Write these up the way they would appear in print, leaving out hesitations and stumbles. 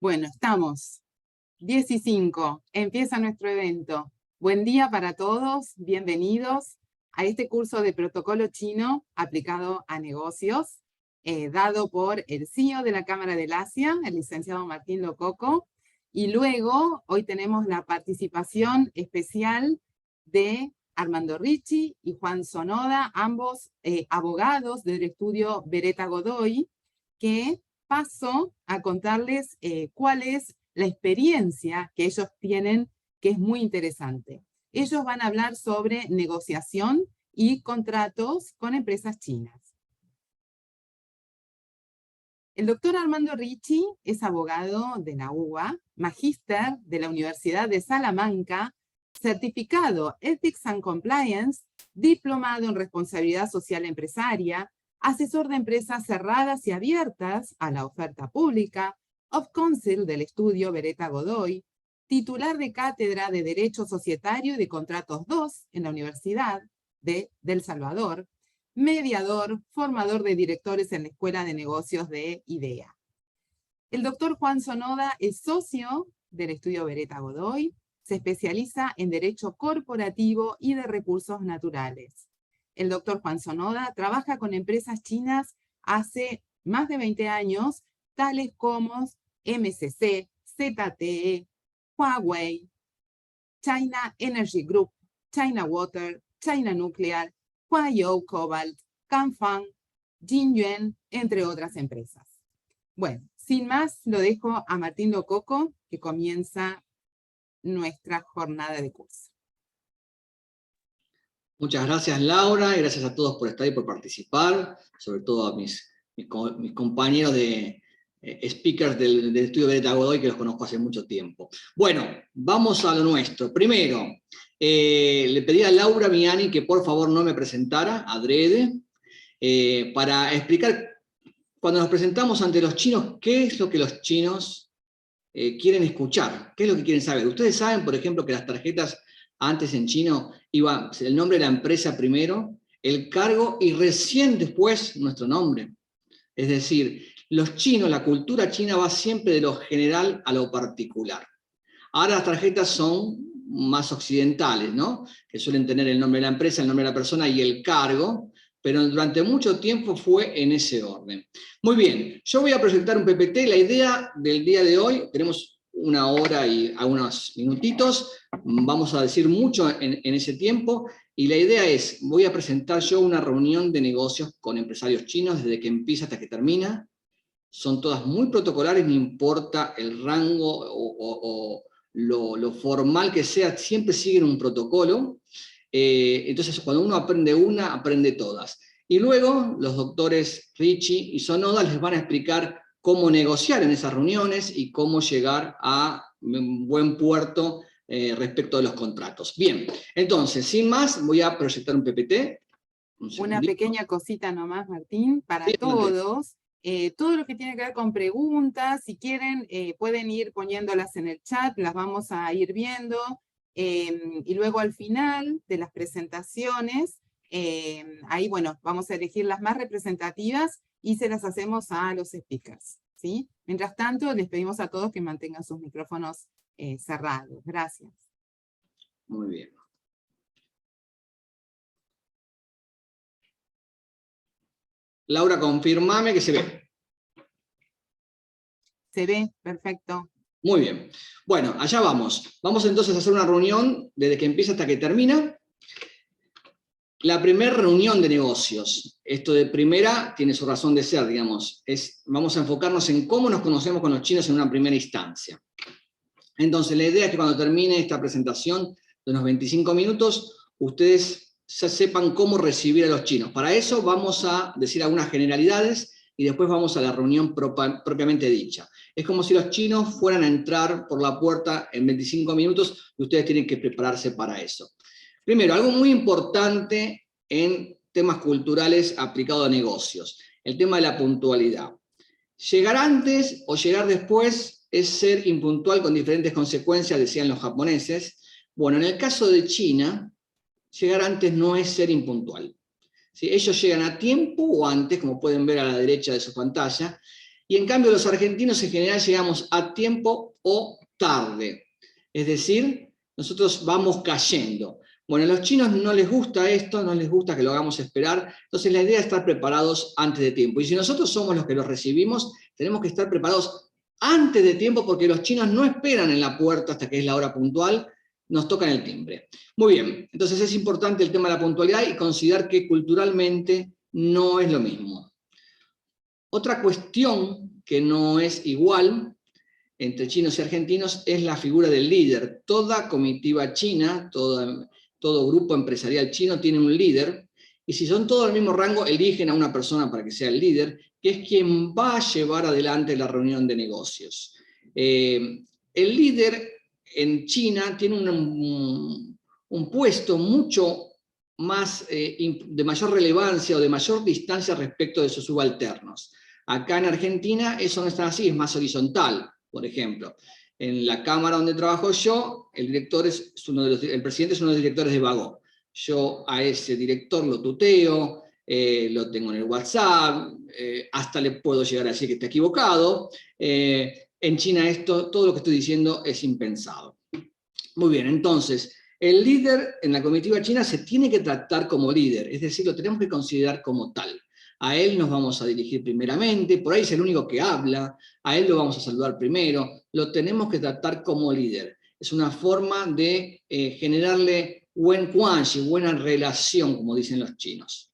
Bueno, estamos 10 y 5, empieza nuestro evento. Buen día para todos, bienvenidos a este curso de protocolo chino aplicado a negocios, dado por el CEO de la Cámara del Asia, el licenciado Martín Lococo, y luego hoy tenemos la participación especial de Armando Ricci y Juan Sonoda, ambos abogados del estudio Beretta Godoy, que paso a contarles cuál es la experiencia que ellos tienen, que es muy interesante. Ellos van a hablar sobre negociación y contratos con empresas chinas. El doctor Armando Ricci es abogado de la UBA, magíster de la Universidad de Salamanca, certificado Ethics and Compliance, diplomado en responsabilidad social empresaria, asesor de empresas cerradas y abiertas a la oferta pública, of counsel del estudio Beretta Godoy, titular de cátedra de Derecho Societario y de Contratos 2 en la Universidad de El Salvador, mediador, formador de directores en la Escuela de Negocios de IDEA. El doctor Juan Sonoda es socio del estudio Beretta Godoy, se especializa en Derecho Corporativo y de Recursos Naturales. El doctor Juan Sonoda trabaja con empresas chinas hace más de 20 años, tales como MCC, ZTE, Huawei, China Energy Group, China Water, China Nuclear, Huayou Cobalt, Canfang, Jinyuan, entre otras empresas. Bueno, sin más, lo dejo a Martín Lococo, que comienza nuestra jornada de curso. Muchas gracias, Laura, y gracias a todos por estar y por participar, sobre todo a mis compañeros de speakers del estudio Beretta Godoy, que los conozco hace mucho tiempo. Bueno, vamos a lo nuestro. Primero, le pedí a Laura Miani que por favor no me presentara, adrede, para explicar, cuando nos presentamos ante los chinos, qué es lo que los chinos quieren escuchar, qué es lo que quieren saber. Ustedes saben, por ejemplo, que las tarjetas antes en chino iba el nombre de la empresa primero, el cargo y recién después nuestro nombre. Es decir, los chinos, la cultura china va siempre de lo general a lo particular. Ahora las tarjetas son más occidentales, ¿no? Que suelen tener el nombre de la empresa, el nombre de la persona y el cargo, pero durante mucho tiempo fue en ese orden. Muy bien, yo voy a proyectar un PPT. La idea del día de hoy, tenemos una hora y algunos minutitos, vamos a decir mucho en ese tiempo, y la idea es, voy a presentar yo una reunión de negocios con empresarios chinos desde que empieza hasta que termina. Son todas muy protocolares, no importa el rango o lo formal que sea, siempre siguen un protocolo. Entonces, cuando uno aprende una, aprende todas. Y luego, los doctores Ricci y Sonoda les van a explicar cómo negociar en esas reuniones y cómo llegar a un buen puerto respecto de los contratos. Bien, entonces, sin más, voy a proyectar un PPT. Una pequeña cosita nomás, Martín, para sí, todos. Todo lo que tiene que ver con preguntas, si quieren, pueden ir poniéndolas en el chat, las vamos a ir viendo. Y luego al final de las presentaciones, ahí, bueno, vamos a elegir las más representativas y se las hacemos a los speakers, ¿sí? Mientras tanto, les pedimos a todos que mantengan sus micrófonos cerrados. Gracias. Muy bien. Laura, confirmame que se ve. Se ve, perfecto. Muy bien. Bueno, allá vamos. Vamos entonces a hacer una reunión desde que empieza hasta que termina. La primera reunión de negocios. Esto de primera tiene su razón de ser, digamos. Vamos a enfocarnos en cómo nos conocemos con los chinos en una primera instancia. Entonces, la idea es que cuando termine esta presentación de unos 25 minutos, ustedes ya sepan cómo recibir a los chinos. Para eso vamos a decir algunas generalidades y después vamos a la reunión propiamente dicha. Es como si los chinos fueran a entrar por la puerta en 25 minutos y ustedes tienen que prepararse para eso. Primero, algo muy importante en temas culturales aplicados a negocios, el tema de la puntualidad. Llegar antes o llegar después es ser impuntual con diferentes consecuencias, decían los japoneses. Bueno, en el caso de China, llegar antes no es ser impuntual. ¿Sí? Ellos llegan a tiempo o antes, como pueden ver a la derecha de su pantalla, y en cambio los argentinos en general llegamos a tiempo o tarde. Es decir, nosotros vamos cayendo. Bueno, a los chinos no les gusta esto, no les gusta que lo hagamos esperar, entonces la idea es estar preparados antes de tiempo. Y si nosotros somos los que los recibimos, tenemos que estar preparados antes de tiempo, porque los chinos no esperan en la puerta hasta que es la hora puntual, nos tocan el timbre. Muy bien, entonces es importante el tema de la puntualidad y considerar que culturalmente no es lo mismo. Otra cuestión que no es igual entre chinos y argentinos es la figura del líder. Toda comitiva china, todo grupo empresarial chino tiene un líder, y si son todos del mismo rango, eligen a una persona para que sea el líder, que es quien va a llevar adelante la reunión de negocios. El líder en China tiene un puesto mucho más, de mayor relevancia o de mayor distancia respecto de sus subalternos. Acá en Argentina eso no está así, es más horizontal. Por ejemplo, en la cámara donde trabajo yo, el presidente es uno de los directores de Bagó. Yo a ese director lo tuteo, lo tengo en el WhatsApp, hasta le puedo llegar a decir que está equivocado. En China todo lo que estoy diciendo es impensado. Muy bien, entonces, el líder en la comitiva china se tiene que tratar como líder, es decir, lo tenemos que considerar como tal. A él nos vamos a dirigir primeramente, por ahí es el único que habla, a él lo vamos a saludar primero, lo tenemos que tratar como líder. Es una forma de generarle wen guanxi, buena relación, como dicen los chinos.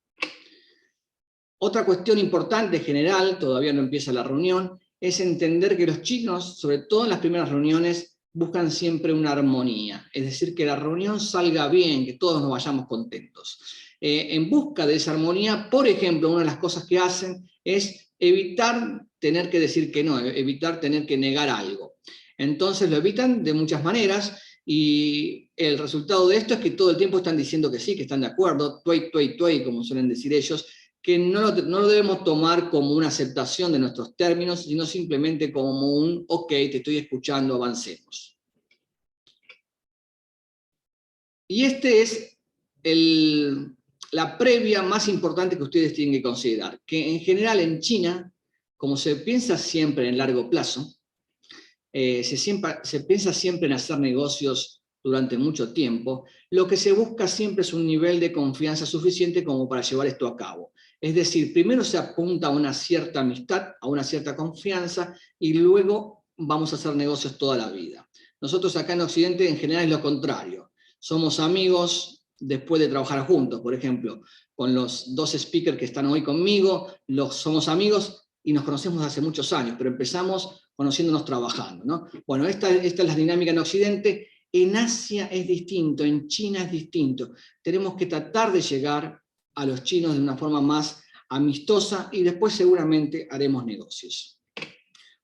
Otra cuestión importante, general, todavía no empieza la reunión, es entender que los chinos, sobre todo en las primeras reuniones, buscan siempre una armonía, es decir, que la reunión salga bien, que todos nos vayamos contentos. En busca de esa armonía, por ejemplo, una de las cosas que hacen es evitar tener que decir que no, evitar tener que negar algo. Entonces lo evitan de muchas maneras, y el resultado de esto es que todo el tiempo están diciendo que sí, que están de acuerdo, tuey, tuey, tuey, como suelen decir ellos, que no lo debemos tomar como una aceptación de nuestros términos, sino simplemente como un ok, te estoy escuchando, avancemos. Y este es la previa más importante que ustedes tienen que considerar, que en general en China, como se piensa siempre en largo plazo, se piensa siempre en hacer negocios durante mucho tiempo, lo que se busca siempre es un nivel de confianza suficiente como para llevar esto a cabo. Es decir, primero se apunta a una cierta amistad, a una cierta confianza, y luego vamos a hacer negocios toda la vida. Nosotros acá en Occidente en general es lo contrario. Somos amigos después de trabajar juntos, por ejemplo, con los dos speakers que están hoy conmigo, somos amigos y nos conocemos hace muchos años, pero empezamos conociéndonos trabajando, ¿no? Bueno, esta es la dinámica en Occidente. En Asia es distinto, en China es distinto. Tenemos que tratar de llegar a los chinos de una forma más amistosa y después seguramente haremos negocios.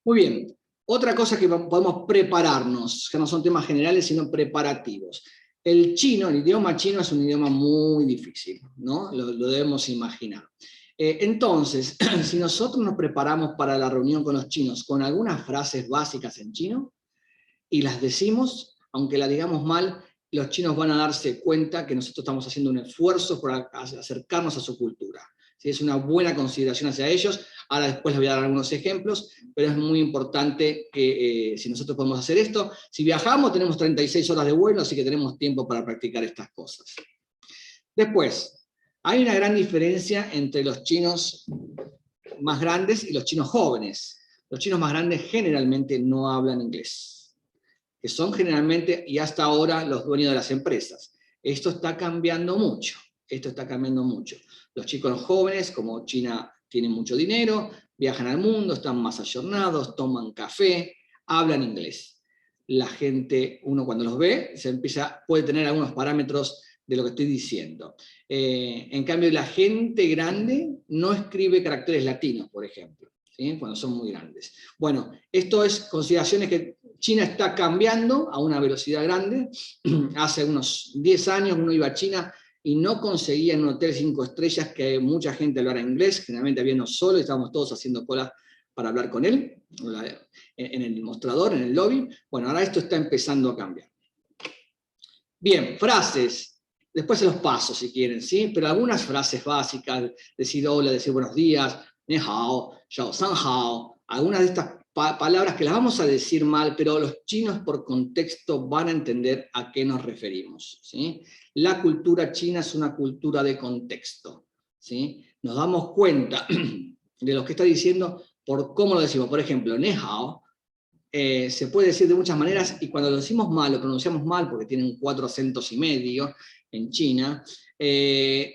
Muy bien, otra cosa que podemos prepararnos, que no son temas generales, sino preparativos. El chino, el idioma chino es un idioma muy difícil, ¿no? Lo debemos imaginar. Entonces, si nosotros nos preparamos para la reunión con los chinos con algunas frases básicas en chino y las decimos, aunque la digamos mal, los chinos van a darse cuenta que nosotros estamos haciendo un esfuerzo por acercarnos a su cultura. ¿Sí? Es una buena consideración hacia ellos. Ahora después les voy a dar algunos ejemplos, pero es muy importante que si nosotros podemos hacer esto, si viajamos tenemos 36 horas de vuelo, así que tenemos tiempo para practicar estas cosas. Después, hay una gran diferencia entre los chinos más grandes y los chinos jóvenes. Los chinos más grandes generalmente no hablan inglés, que son generalmente, y hasta ahora, los dueños de las empresas. Esto está cambiando mucho, Los chicos jóvenes, como China tienen mucho dinero, viajan al mundo, están más ayornados, toman café, hablan inglés. La gente, uno cuando los ve, puede tener algunos parámetros de lo que estoy diciendo. En cambio, la gente grande no escribe caracteres latinos, por ejemplo, ¿sí? Cuando son muy grandes. Bueno, esto es consideraciones que China está cambiando a una velocidad grande. Hace unos 10 años uno iba a China y no conseguía en un hotel 5 estrellas que mucha gente hablara inglés, generalmente había uno solo y estábamos todos haciendo cola para hablar con él, en el mostrador, en el lobby. Bueno, ahora esto está empezando a cambiar. Bien, frases. Después se los paso si quieren, ¿sí? Pero algunas frases básicas, decir hola, decir buenos días, ni hao, yao san hao, algunas de estas palabras que las vamos a decir mal, pero los chinos por contexto van a entender a qué nos referimos, ¿sí? La cultura china es una cultura de contexto, ¿sí? Nos damos cuenta de lo que está diciendo por cómo lo decimos. Por ejemplo, ni hao se puede decir de muchas maneras, y cuando lo decimos mal, lo pronunciamos mal, porque tienen 4 acentos y medio en China,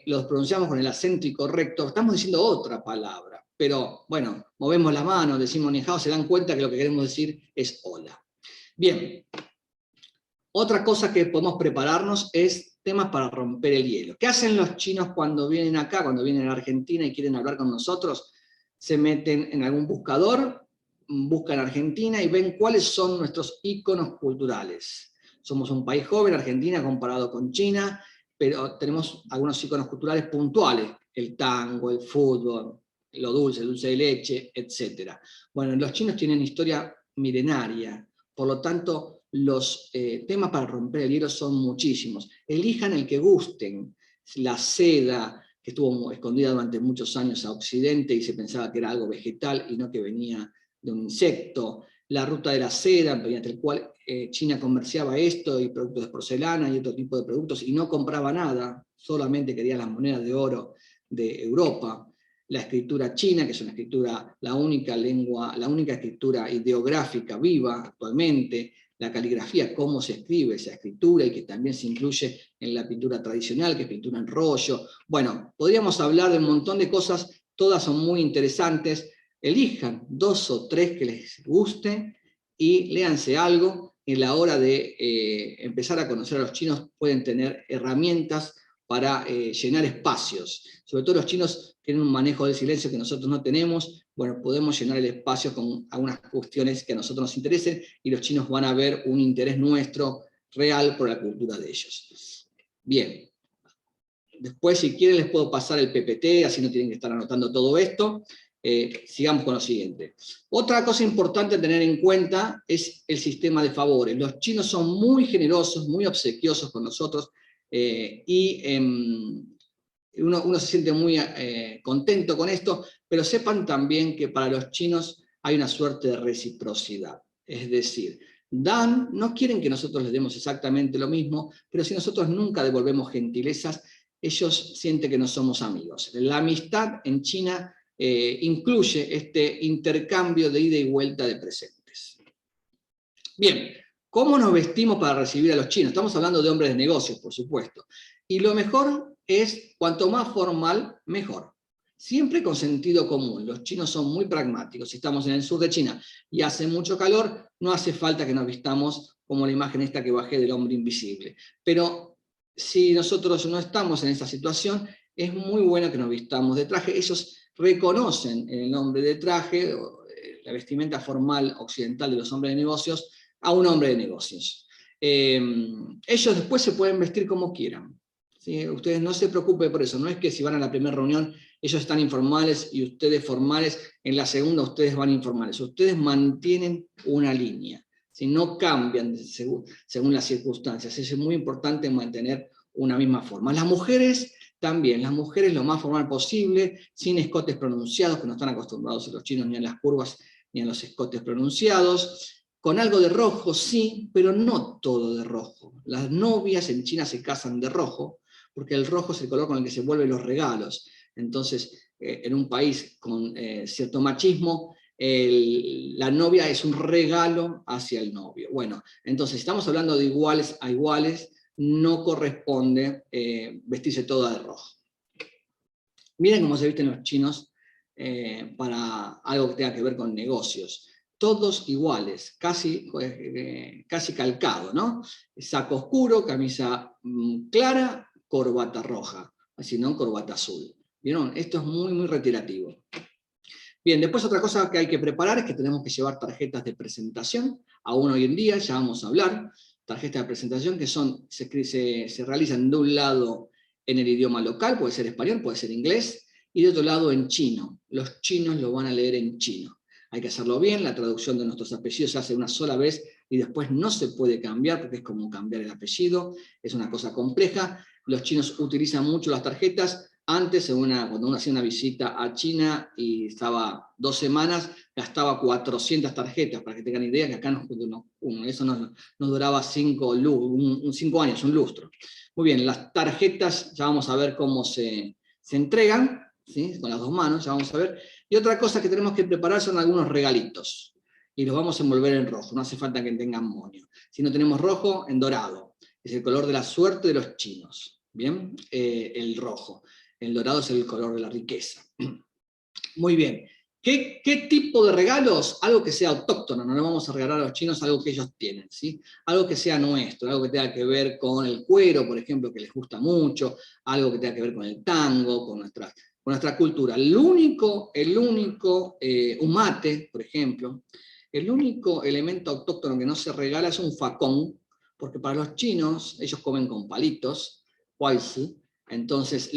los pronunciamos con el acento incorrecto, estamos diciendo otra palabra, pero bueno, movemos la mano, decimos ni hao, se dan cuenta que lo que queremos decir es hola. Bien, otra cosa que podemos prepararnos es temas para romper el hielo. ¿Qué hacen los chinos cuando vienen acá, cuando vienen a Argentina y quieren hablar con nosotros? Se meten en algún buscador, buscan Argentina y ven cuáles son nuestros íconos culturales. Somos un país joven, Argentina, comparado con China, pero tenemos algunos íconos culturales puntuales, el tango, el fútbol, lo dulce, el dulce de leche, etc. Bueno, los chinos tienen historia milenaria, por lo tanto, los temas para romper el hielo son muchísimos. Elijan el que gusten. La seda, que estuvo escondida durante muchos años a Occidente y se pensaba que era algo vegetal y no que venía de un insecto. La ruta de la seda, mediante el cual China comerciaba esto y productos de porcelana y otro tipo de productos y no compraba nada, solamente quería las monedas de oro de Europa. La escritura china, que es una escritura, la única escritura ideográfica viva actualmente, la caligrafía, cómo se escribe esa escritura y que también se incluye en la pintura tradicional, que es pintura en rollo. Bueno, podríamos hablar de un montón de cosas, todas son muy interesantes. Elijan 2 o 3 que les guste y léanse algo. En la hora de empezar a conocer a los chinos pueden tener herramientas para llenar espacios. Sobre todo los chinos tienen un manejo del silencio que nosotros no tenemos. Bueno, podemos llenar el espacio con algunas cuestiones que a nosotros nos interesen y los chinos van a ver un interés nuestro real por la cultura de ellos. Bien. Después, si quieren, les puedo pasar el PPT, así no tienen que estar anotando todo esto. Sigamos con lo siguiente. Otra cosa importante a tener en cuenta es el sistema de favores. Los chinos son muy generosos, muy obsequiosos con nosotros, y uno se siente muy contento con esto, pero sepan también que para los chinos hay una suerte de reciprocidad. Es decir, dan, no quieren que nosotros les demos exactamente lo mismo, pero si nosotros nunca devolvemos gentilezas, ellos sienten que no somos amigos. La amistad en China incluye este intercambio de ida y vuelta de presentes. Bien, ¿cómo nos vestimos para recibir a los chinos? Estamos hablando de hombres de negocios, por supuesto. Y lo mejor es, cuanto más formal, mejor. Siempre con sentido común. Los chinos son muy pragmáticos. Si estamos en el sur de China y hace mucho calor, no hace falta que nos vistamos como la imagen esta que bajé del hombre invisible. Pero si nosotros no estamos en esa situación, es muy bueno que nos vistamos de traje. Ellos reconocen en el hombre de traje, la vestimenta formal occidental de los hombres de negocios, a un hombre de negocios. Ellos después se pueden vestir como quieran. ¿Sí? Ustedes no se preocupen por eso, no es que si van a la primera reunión ellos están informales y ustedes formales, en la segunda ustedes van informales. Ustedes mantienen una línea, ¿sí? No cambian según las circunstancias. Es muy importante mantener una misma forma. Las mujeres también, las mujeres lo más formal posible, sin escotes pronunciados, que no están acostumbrados los chinos ni a las curvas ni a los escotes pronunciados. Con algo de rojo, sí, pero no todo de rojo. Las novias en China se casan de rojo, porque el rojo es el color con el que se envuelven los regalos. Entonces, en un país con cierto machismo, la novia es un regalo hacia el novio. Bueno, entonces, estamos hablando de iguales a iguales, no corresponde vestirse toda de rojo. Miren cómo se visten los chinos para algo que tenga que ver con negocios. Todos iguales, casi calcado, ¿no? Saco oscuro, camisa clara, corbata roja, así no, corbata azul. ¿Vieron? Esto es muy, muy reiterativo. Bien, después otra cosa que hay que preparar es que tenemos que llevar tarjetas de presentación. Aún hoy en día, ya vamos a hablar, tarjetas de presentación que se realizan de un lado en el idioma local, puede ser español, puede ser inglés, y de otro lado en chino. Los chinos lo van a leer en chino. Hay que hacerlo bien, la traducción de nuestros apellidos se hace una sola vez y después no se puede cambiar porque es como cambiar el apellido, es una cosa compleja. Los chinos utilizan mucho las tarjetas Antes, cuando uno hacía una visita a China y estaba 2 semanas, gastaba 400 tarjetas, para que tengan idea, que acá eso nos duraba 5 años, un lustro. Muy bien, las tarjetas, ya vamos a ver cómo se entregan, ¿sí? Con las 2 manos, ya vamos a ver. Y otra cosa que tenemos que preparar son algunos regalitos. Y los vamos a envolver en rojo, no hace falta que tengan moño. Si no tenemos rojo, en dorado. Es el color de la suerte de los chinos. Bien, el rojo. El dorado es el color de la riqueza. Muy bien. ¿Qué tipo de regalos? Algo que sea autóctono, no le vamos a regalar a los chinos algo que ellos tienen, ¿sí? Algo que sea nuestro, algo que tenga que ver con el cuero, por ejemplo, que les gusta mucho, algo que tenga que ver con el tango, con nuestra cultura. El único un mate, por ejemplo, el único elemento autóctono que no se regala es un facón, porque para los chinos, ellos comen con palitos, huaizi. Entonces,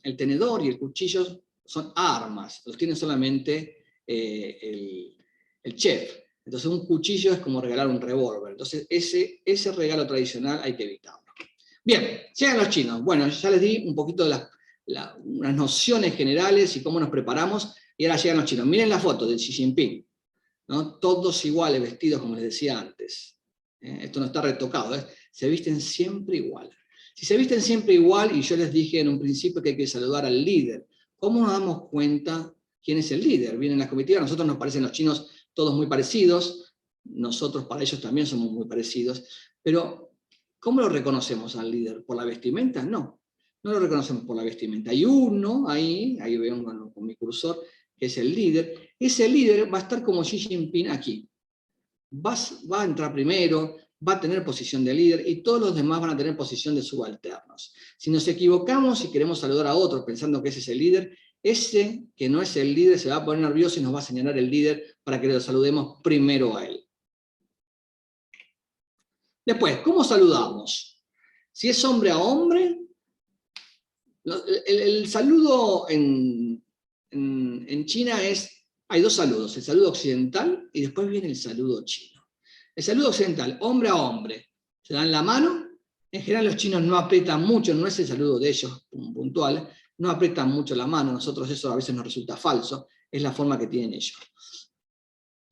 el tenedor y el cuchillo son armas, los tiene solamente el chef. Entonces un cuchillo es como regalar un revólver. Entonces ese regalo tradicional hay que evitarlo. Bien, llegan los chinos. Bueno, ya les di un poquito de unas nociones generales y cómo nos preparamos, y ahora llegan los chinos. Miren la foto de Xi Jinping, ¿no? Todos iguales, vestidos como les decía antes. Esto no está retocado, se visten siempre igual. Si se visten siempre igual, y yo les dije en un principio que hay que saludar al líder, ¿cómo nos damos cuenta quién es el líder? Vienen las comitivas, a nosotros nos parecen los chinos todos muy parecidos, nosotros para ellos también somos muy parecidos, pero ¿cómo lo reconocemos al líder? ¿Por la vestimenta? No, no lo reconocemos por la vestimenta. Hay uno, ahí veo con mi cursor, que es el líder. Ese líder va a estar como Xi Jinping aquí. Va a entrar primero, va a tener posición de líder y todos los demás van a tener posición de subalternos. Si nos equivocamos y queremos saludar a otro pensando que ese es el líder, ese que no es el líder se va a poner nervioso y nos va a señalar el líder para que lo saludemos primero a él. Después, ¿cómo saludamos? Si es hombre a hombre, el saludo en China hay 2 saludos, el saludo occidental y después viene el saludo chino. El saludo occidental, hombre a hombre, se dan la mano. En general los chinos no aprietan mucho, no es el saludo de ellos puntual, no aprietan mucho la mano, nosotros eso a veces nos resulta falso, es la forma que tienen ellos.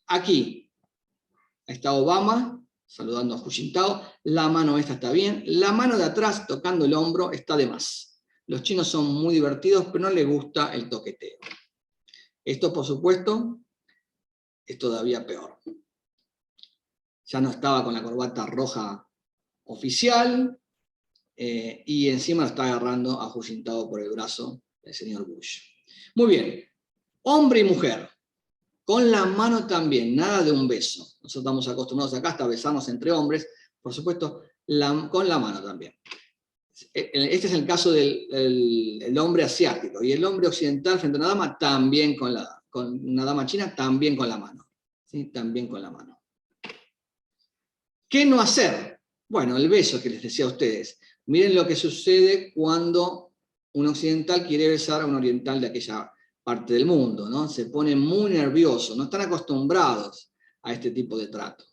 Aquí está Obama saludando a Hu Jintao, la mano esta está bien, la mano de atrás tocando el hombro está de más. Los chinos son muy divertidos, pero no les gusta el toqueteo. Esto, por supuesto, es todavía peor. Ya no estaba con la corbata roja oficial, y encima lo está agarrando a Hu Jintao por el brazo el señor Bush. Muy bien, hombre y mujer, con la mano también, nada de un beso. Nosotros estamos acostumbrados acá hasta besarnos entre hombres, por supuesto, con la mano también. Este es el caso del hombre asiático, y el hombre occidental frente a una dama también con una dama china, también con la mano. ¿Sí? También con la mano. ¿Qué no hacer? Bueno, el beso que les decía a ustedes. Miren lo que sucede cuando un occidental quiere besar a un oriental de aquella parte del mundo, ¿no? Se pone muy nervioso, no están acostumbrados a este tipo de trato.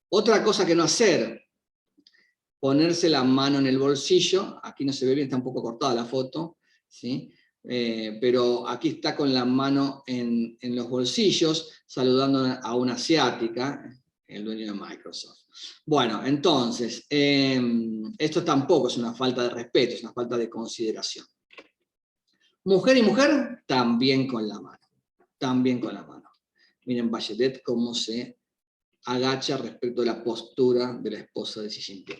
Otra cosa que no hacer, ponerse la mano en el bolsillo. Aquí no se ve bien, está un poco cortada la foto, ¿sí? Pero aquí está con la mano en los bolsillos, saludando a una asiática, el dueño de Microsoft. Bueno, entonces, esto tampoco es una falta de respeto, es una falta de consideración. Mujer y mujer, también con la mano. También con la mano. Miren Bachelet cómo se agacha respecto a la postura de la esposa de Xi Jinping.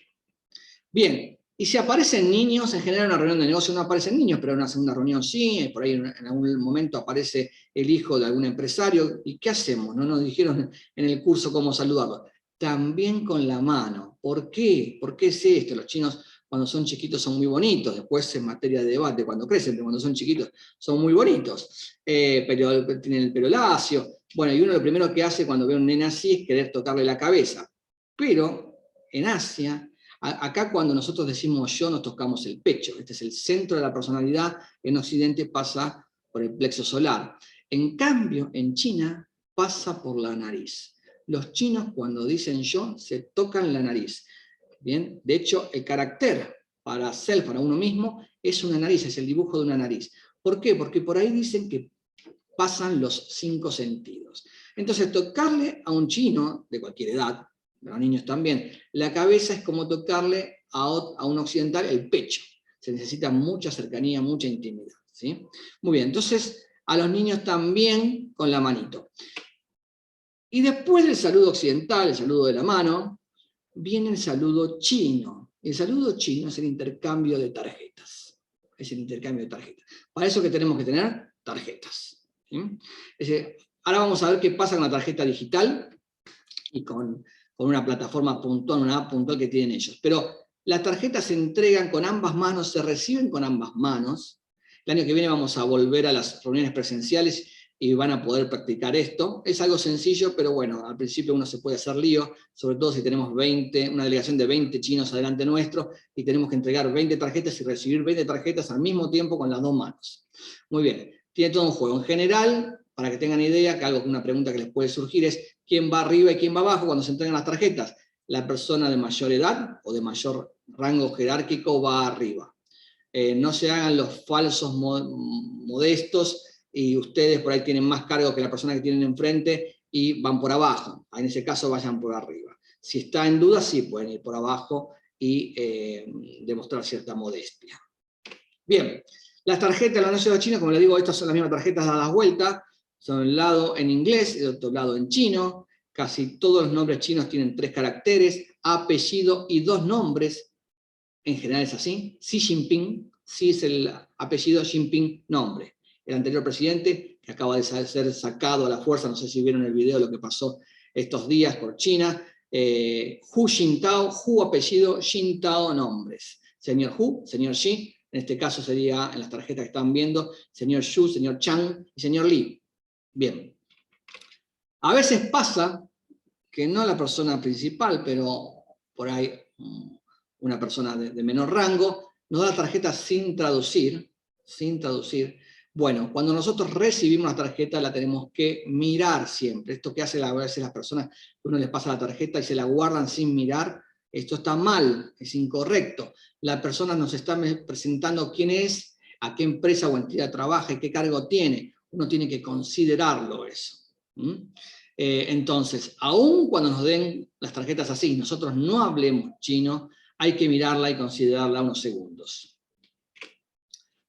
Bien, y si aparecen niños, en general en una reunión de negocio no aparecen niños, pero en una segunda reunión sí, por ahí en algún momento aparece el hijo de algún empresario, ¿y qué hacemos? No nos dijeron en el curso cómo saludarlo. También con la mano. ¿Por qué? ¿Por qué es esto? Los chinos cuando son chiquitos son muy bonitos, después en materia de debate cuando crecen, pero cuando son chiquitos son muy bonitos, pero tienen el pelo lacio. Bueno, y uno lo primero que hace cuando ve a un nene así es querer tocarle la cabeza. Pero en Asia, acá cuando nosotros decimos yo, nos tocamos el pecho. Este es el centro de la personalidad. En Occidente pasa por el plexo solar. En cambio, en China pasa por la nariz. Los chinos cuando dicen yo, se tocan la nariz. Bien, de hecho, el carácter para self, para uno mismo, es una nariz, es el dibujo de una nariz. ¿Por qué? Porque por ahí dicen que pasan los 5 sentidos. Entonces, tocarle a un chino de cualquier edad, a los niños también, la cabeza es como tocarle a un occidental el pecho. Se necesita mucha cercanía, mucha intimidad, ¿sí? Muy bien, entonces a los niños también con la manito. Y después del saludo occidental, el saludo de la mano, viene el saludo chino. El saludo chino es el intercambio de tarjetas. Es el intercambio de tarjetas. Para eso que tenemos que tener tarjetas. ¿Sí? Ahora vamos a ver qué pasa con la tarjeta digital y con una plataforma puntual, una app puntual que tienen ellos. Pero las tarjetas se entregan con ambas manos, se reciben con ambas manos. El año que viene vamos a volver a las reuniones presenciales y van a poder practicar esto. Es algo sencillo, pero bueno, al principio uno se puede hacer lío, sobre todo si tenemos una delegación de 20 chinos adelante nuestro, y tenemos que entregar 20 tarjetas y recibir 20 tarjetas al mismo tiempo con las 2 manos. Muy bien, tiene todo un juego. En general, para que tengan idea, que una pregunta que les puede surgir es, ¿quién va arriba y quién va abajo cuando se entregan las tarjetas? La persona de mayor edad o de mayor rango jerárquico va arriba. No se hagan los falsos modestos, y ustedes por ahí tienen más cargo que la persona que tienen enfrente y van por abajo. En ese caso vayan por arriba. Si está en duda, sí pueden ir por abajo y demostrar cierta modestia. Bien, las tarjetas de la Nación China, como les digo, estas son las mismas tarjetas dadas vuelta, son un lado en inglés y el otro lado en chino. Casi todos los nombres chinos tienen 3 caracteres, apellido y 2 nombres. En general es así. Xi Jinping, Xi es el apellido, Jinping, nombre. El anterior presidente, que acaba de ser sacado a la fuerza, no sé si vieron el video de lo que pasó estos días por China, Hu Jintao, Hu apellido, Jintao nombres. Señor Hu, señor Xi, en este caso sería, en las tarjetas que están viendo, señor Xu, señor Chang y señor Li. Bien. A veces pasa que no la persona principal, pero por ahí una persona de menor rango, nos da la tarjeta sin traducir. Bueno, cuando nosotros recibimos la tarjeta la tenemos que mirar siempre. Esto que hacen a veces las personas, uno les pasa la tarjeta y se la guardan sin mirar, esto está mal, es incorrecto. La persona nos está presentando quién es, a qué empresa o entidad trabaja y qué cargo tiene. Uno tiene que considerarlo eso. Entonces, aun cuando nos den las tarjetas así, nosotros no hablemos chino, hay que mirarla y considerarla unos segundos.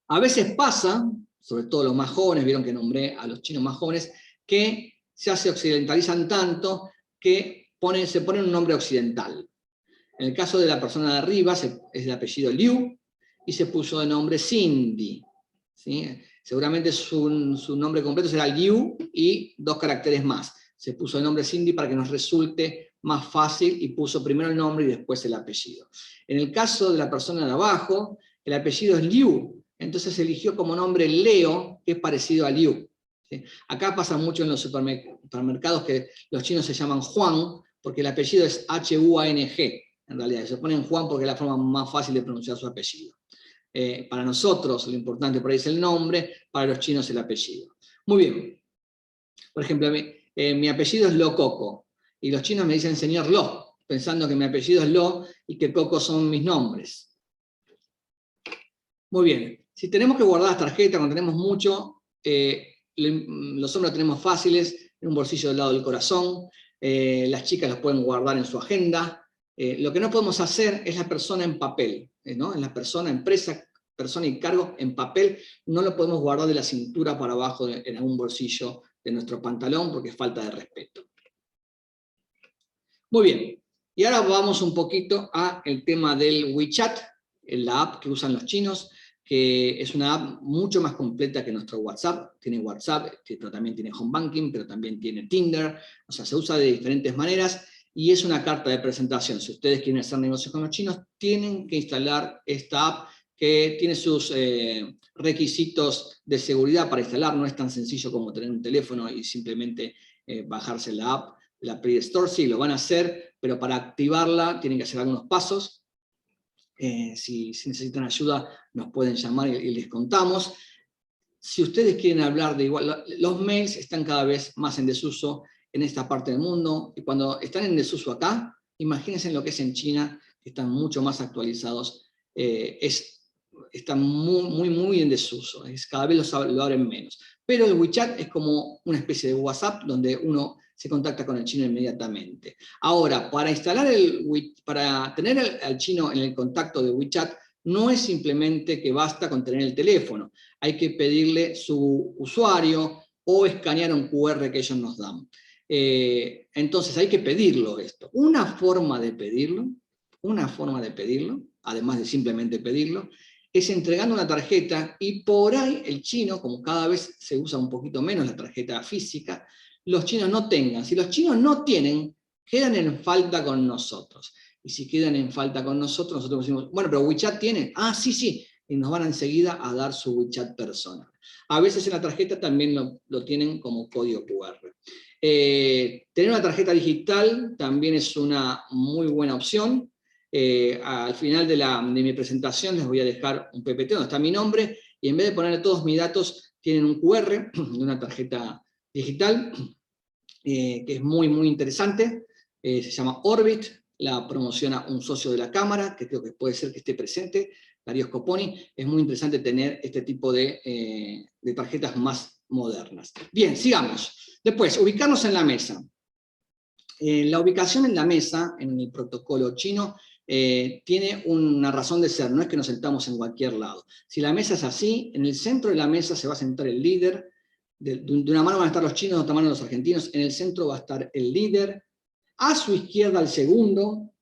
A veces pasa, sobre todo los más jóvenes, vieron que nombré a los chinos más jóvenes, que se occidentalizan tanto que se ponen un nombre occidental. En el caso de la persona de arriba, es de apellido Liu, y se puso de nombre Cindy. ¿Sí? Seguramente su nombre completo será Liu y 2 caracteres más. Se puso el nombre Cindy para que nos resulte más fácil y puso primero el nombre y después el apellido. En el caso de la persona de abajo, el apellido es Liu, entonces eligió como nombre Leo, que es parecido a Liu. ¿Sí? Acá pasa mucho en los supermercados que los chinos se llaman Juan, porque el apellido es H-U-A-N-G, en realidad. Se ponen Juan porque es la forma más fácil de pronunciar su apellido. Para nosotros lo importante por ahí es el nombre, para los chinos el apellido. Muy bien. Por ejemplo, mi apellido es Lo Coco, y los chinos me dicen señor Lo, pensando que mi apellido es Lo y que Coco son mis nombres. Muy bien. Si tenemos que guardar las tarjetas, cuando tenemos mucho, los hombres lo tenemos fáciles, en un bolsillo del lado del corazón, las chicas los pueden guardar en su agenda. Lo que no podemos hacer es la persona en papel, ¿no? En la persona, empresa, persona y cargo en papel, no lo podemos guardar de la cintura para abajo en algún bolsillo de nuestro pantalón porque es falta de respeto. Muy bien, y ahora vamos un poquito al tema del WeChat, la app que usan los chinos, que es una app mucho más completa que nuestro WhatsApp. Tiene WhatsApp, pero también tiene Home Banking, pero también tiene Tinder, o sea, se usa de diferentes maneras, y es una carta de presentación. Si ustedes quieren hacer negocios con los chinos, tienen que instalar esta app, que tiene sus requisitos de seguridad para instalar. No es tan sencillo como tener un teléfono y simplemente bajarse la app, la Play Store. Sí, lo van a hacer, pero para activarla tienen que hacer algunos pasos. Si necesitan ayuda, nos pueden llamar y les contamos. Si ustedes quieren hablar de igual, los mails están cada vez más en desuso en esta parte del mundo, y cuando están en desuso acá, imagínense lo que es en China, que están mucho más actualizados está muy en desuso, cada vez lo abren menos. Pero el WeChat es como una especie de WhatsApp donde uno se contacta con el chino inmediatamente. Ahora, para tener al chino en el contacto de WeChat, no es simplemente que basta con tener el teléfono, hay que pedirle su usuario o escanear un QR que ellos nos dan. Entonces hay que pedirlo esto. Una forma de pedirlo, además de simplemente pedirlo, es entregando una tarjeta, y por ahí el chino, como cada vez se usa un poquito menos la tarjeta física, los chinos no tengan. Si los chinos no tienen, quedan en falta con nosotros. Y si quedan en falta con nosotros, nosotros decimos, bueno, pero WeChat tiene. Ah, sí. Y nos van enseguida a dar su WeChat personal. A veces en la tarjeta también lo tienen como código QR. Tener una tarjeta digital también es una muy buena opción. Al final de mi presentación les voy a dejar un PPT donde está mi nombre, y en vez de ponerle todos mis datos, tienen un QR de una tarjeta digital, que es muy interesante. Se llama Orbit, la promociona un socio de la Cámara, que creo que puede ser que esté presente, Darío Scoponi. Es muy interesante tener este tipo de tarjetas más modernas. Bien, sigamos. Después, ubicarnos en la mesa. La ubicación en la mesa, en el protocolo chino, tiene una razón de ser, no es que nos sentamos en cualquier lado. Si la mesa es así, en el centro de la mesa se va a sentar el líder, de una mano van a estar los chinos, de otra mano los argentinos, en el centro va a estar el líder, a su izquierda el segundo,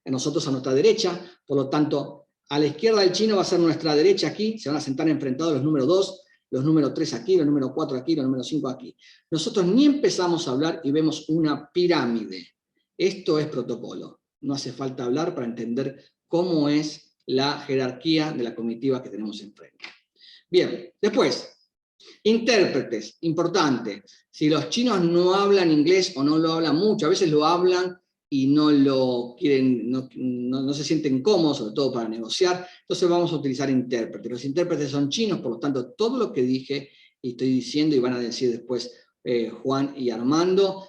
a nosotros a nuestra derecha, por lo tanto, a la izquierda del chino va a ser nuestra derecha aquí, se van a sentar enfrentados los números 2, los números 3 aquí, los números 4 aquí, los números 5 aquí. Nosotros ni empezamos a hablar y vemos una pirámide. Esto es protocolo. No hace falta hablar para entender cómo es la jerarquía de la comitiva que tenemos enfrente. Bien, después, intérpretes, importante. Si los chinos no hablan inglés o no lo hablan mucho, a veces lo hablan y no lo quieren, no se sienten cómodos, sobre todo para negociar, entonces vamos a utilizar intérpretes. Los intérpretes son chinos, por lo tanto, todo lo que dije y estoy diciendo, y van a decir después Juan y Armando,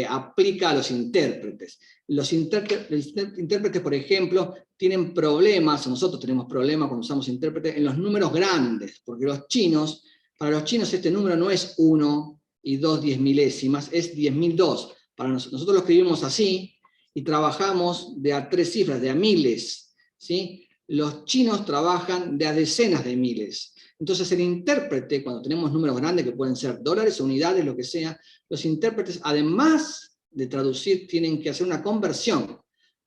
aplica a los intérpretes. Los intérpretes, por ejemplo, tienen problemas, nosotros tenemos problemas cuando usamos intérpretes, en los números grandes, porque para los chinos este número no es 1 y 2 10 milésimas, es 10.002. Para nosotros lo escribimos así, y trabajamos de a 3 cifras, de a miles, ¿sí? Los chinos trabajan de a decenas de miles. Entonces el intérprete, cuando tenemos números grandes, que pueden ser dólares, unidades, lo que sea, los intérpretes, además de traducir, tienen que hacer una conversión.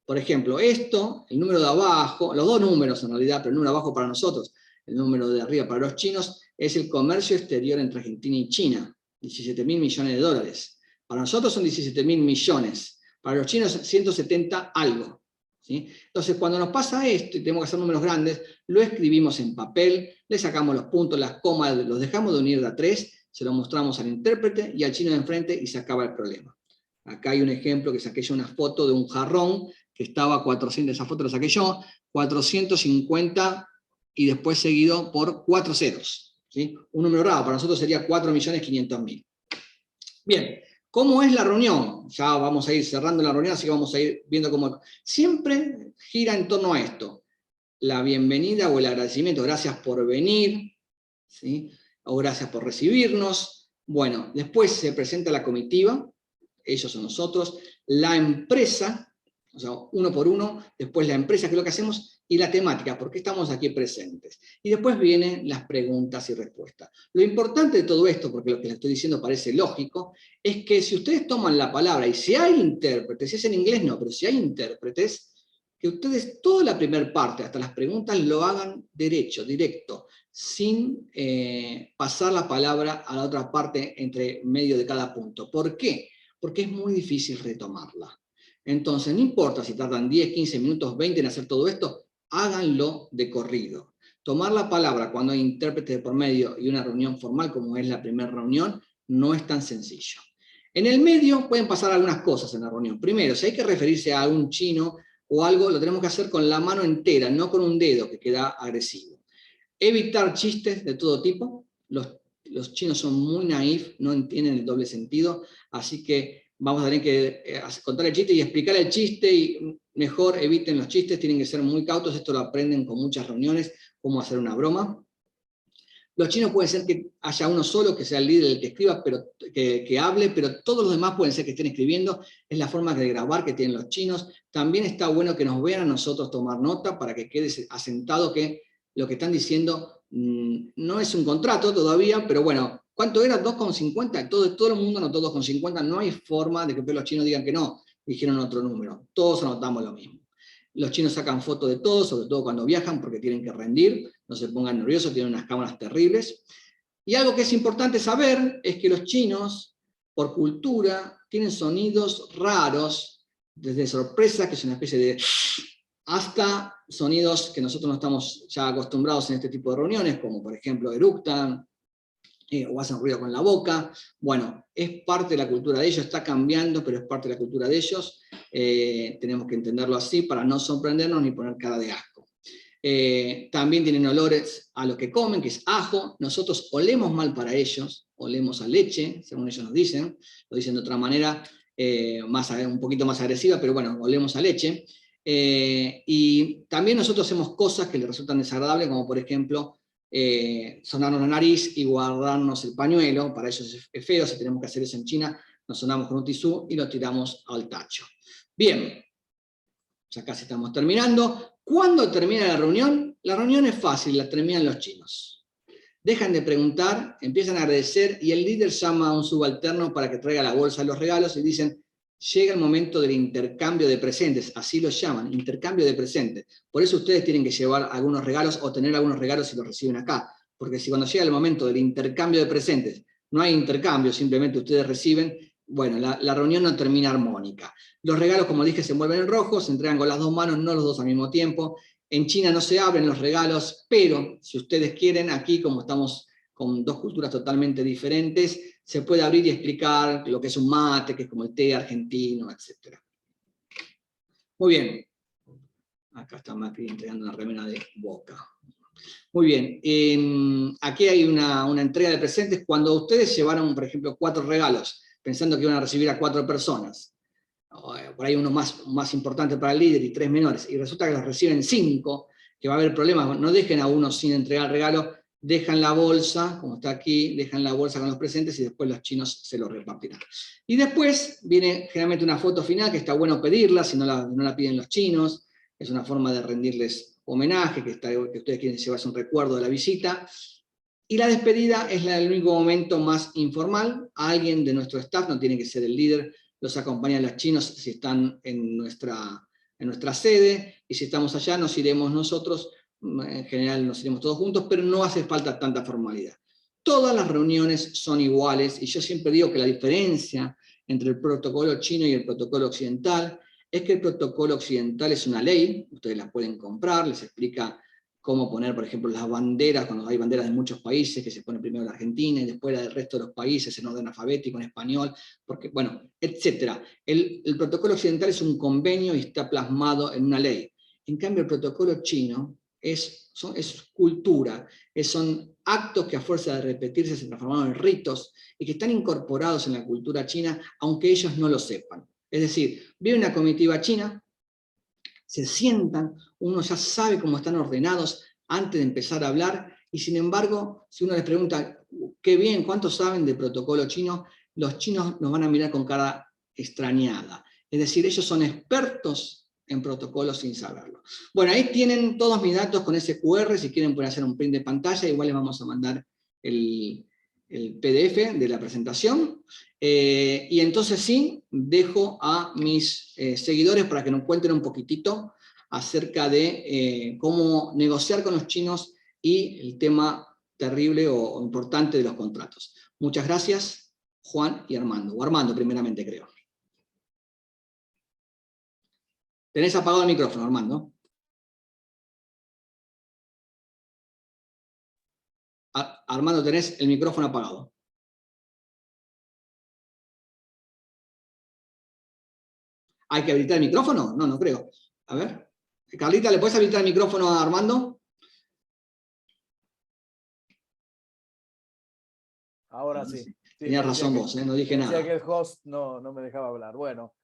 Por ejemplo, esto, el número de abajo, los dos números en realidad, pero el número de abajo para nosotros, el número de arriba para los chinos, es el comercio exterior entre Argentina y China, 17.000 millones de dólares. Para nosotros son 17.000 millones. Para los chinos 170 algo. ¿Sí? Entonces, cuando nos pasa esto y tenemos que hacer números grandes, lo escribimos en papel, le sacamos los puntos, las comas, los dejamos de unir de a 3, se lo mostramos al intérprete y al chino de enfrente y se acaba el problema. Acá hay un ejemplo que saqué yo, una foto de un jarrón que estaba 400, esa foto la saqué yo, 450 y después seguido por 4 ceros. ¿Sí? Un número raro, para nosotros sería 4.500.000. Bien. ¿Cómo es la reunión? Ya vamos a ir cerrando la reunión, así que vamos a ir viendo cómo... Siempre gira en torno a esto. La bienvenida o el agradecimiento, gracias por venir, ¿sí? O gracias por recibirnos. Bueno, después se presenta la comitiva, ellos son nosotros, la empresa, o sea, uno por uno, después la empresa, que es lo que hacemos, y la temática, ¿por qué estamos aquí presentes? Y después vienen las preguntas y respuestas. Lo importante de todo esto, porque lo que les estoy diciendo parece lógico, es que si ustedes toman la palabra, y si hay intérpretes, si es en inglés no, pero si hay intérpretes, que ustedes toda la primera parte, hasta las preguntas, lo hagan directo, sin pasar la palabra a la otra parte entre medio de cada punto. ¿Por qué? Porque es muy difícil retomarla. Entonces, no importa si tardan 10, 15 minutos, 20 en hacer todo esto, háganlo de corrido. Tomar la palabra cuando hay intérpretes de por medio y una reunión formal, como es la primera reunión, no es tan sencillo. En el medio pueden pasar algunas cosas en la reunión. Primero, si hay que referirse a un chino o algo, lo tenemos que hacer con la mano entera, no con un dedo, que queda agresivo. Evitar chistes de todo tipo. Los chinos son muy naif, no entienden el doble sentido, así que vamos a tener que contar el chiste y explicar el chiste, y mejor eviten los chistes, tienen que ser muy cautos, esto lo aprenden con muchas reuniones, cómo hacer una broma. Los chinos puede ser que haya uno solo, que sea el líder, el que escriba, pero que hable, pero todos los demás pueden ser que estén escribiendo. Es la forma de grabar que tienen los chinos. También está bueno que nos vean a nosotros tomar nota para que quede asentado que lo que están diciendo no es un contrato todavía, pero bueno, ¿cuánto era? 2,50. Todo el mundo anotó 2,50. No hay forma de que los chinos digan que no, dijeron otro número. Todos anotamos lo mismo. Los chinos sacan fotos de todo, sobre todo cuando viajan, porque tienen que rendir, no se pongan nerviosos, tienen unas cámaras terribles. Y algo que es importante saber es que los chinos, por cultura, tienen sonidos raros, desde sorpresa, que es una especie de... hasta sonidos que nosotros no estamos ya acostumbrados en este tipo de reuniones, como por ejemplo eructan, o hacen ruido con la boca. Bueno, es parte de la cultura de ellos, está cambiando, pero es parte de la cultura de ellos. Tenemos que entenderlo así para no sorprendernos ni poner cara de asco. También tienen olores a lo que comen, que es ajo. Nosotros olemos mal para ellos, olemos a leche, según ellos nos dicen. Lo dicen de otra manera, un poquito más agresiva, pero bueno, olemos a leche. Y también nosotros hacemos cosas que les resultan desagradables, como por ejemplo, sonarnos la nariz y guardarnos el pañuelo. Para ellos es feo, si tenemos que hacer eso en China, nos sonamos con un tisú y lo tiramos al tacho. Bien, ya casi estamos terminando. ¿Cuándo termina la reunión? La reunión es fácil, la terminan los chinos. Dejan de preguntar, empiezan a agradecer y el líder llama a un subalterno para que traiga la bolsa de los regalos y dicen: llega el momento del intercambio de presentes, así lo llaman, intercambio de presentes. Por eso ustedes tienen que llevar algunos regalos o tener algunos regalos si los reciben acá, porque si cuando llega el momento del intercambio de presentes no hay intercambio, simplemente ustedes reciben, bueno, la reunión no termina armónica. Los regalos, como dije, se envuelven en rojo, se entregan con las dos manos, no los dos al mismo tiempo. En China no se abren los regalos, pero si ustedes quieren, aquí como estamos con dos culturas totalmente diferentes, se puede abrir y explicar lo que es un mate, que es como el té argentino, etc. Muy bien. Acá está Macri entregando una remera de Boca. Muy bien. Aquí hay una entrega de presentes. Cuando ustedes llevaron, por ejemplo, 4 regalos, pensando que iban a recibir a 4 personas, por ahí uno más importante para el líder y 3 menores, y resulta que los reciben 5, que va a haber problemas, no dejen a uno sin entregar regalo, dejan la bolsa, como está aquí, dejan la bolsa con los presentes y después los chinos se lo repartirán. Y después viene generalmente una foto final, que está bueno pedirla, si no la piden los chinos, es una forma de rendirles homenaje, que ustedes quieren llevarse un recuerdo de la visita. Y la despedida es el único momento más informal. A alguien de nuestro staff, no tiene que ser el líder, los acompañan los chinos si están en nuestra sede, y si estamos allá nos iremos nosotros, en general nos iremos todos juntos, pero no hace falta tanta formalidad. Todas las reuniones son iguales, y yo siempre digo que la diferencia entre el protocolo chino y el protocolo occidental es que el protocolo occidental es una ley, ustedes la pueden comprar, les explica cómo poner, por ejemplo, las banderas, cuando hay banderas de muchos países, que se pone primero la Argentina y después la del resto de los países en orden alfabético, en español, porque, bueno, etc. El protocolo occidental es un convenio y está plasmado en una ley. En cambio, el protocolo chino es cultura, son actos que a fuerza de repetirse se transformaron en ritos y que están incorporados en la cultura china, aunque ellos no lo sepan. Es decir, viene una comitiva china, se sientan, uno ya sabe cómo están ordenados antes de empezar a hablar, y sin embargo, si uno les pregunta, qué bien, ¿cuántos saben de protocolo chino? Los chinos nos van a mirar con cara extrañada. Es decir, ellos son expertos en protocolos sin saberlo. Bueno, ahí tienen todos mis datos con ese QR, si quieren pueden hacer un print de pantalla, igual les vamos a mandar el PDF de la presentación. Y entonces sí, dejo a mis seguidores para que nos cuenten un poquitito acerca de cómo negociar con los chinos y el tema terrible o importante de los contratos. Muchas gracias, Juan y Armando. O Armando, primeramente, creo. Tenés apagado el micrófono, Armando. Armando, tenés el micrófono apagado. ¿Hay que habilitar el micrófono? No, no creo. A ver. Carlita, ¿le puedes habilitar el micrófono a Armando? Ahora sí. Sí, tenías razón vos, no dije nada. Decía que el host no me dejaba hablar. Bueno,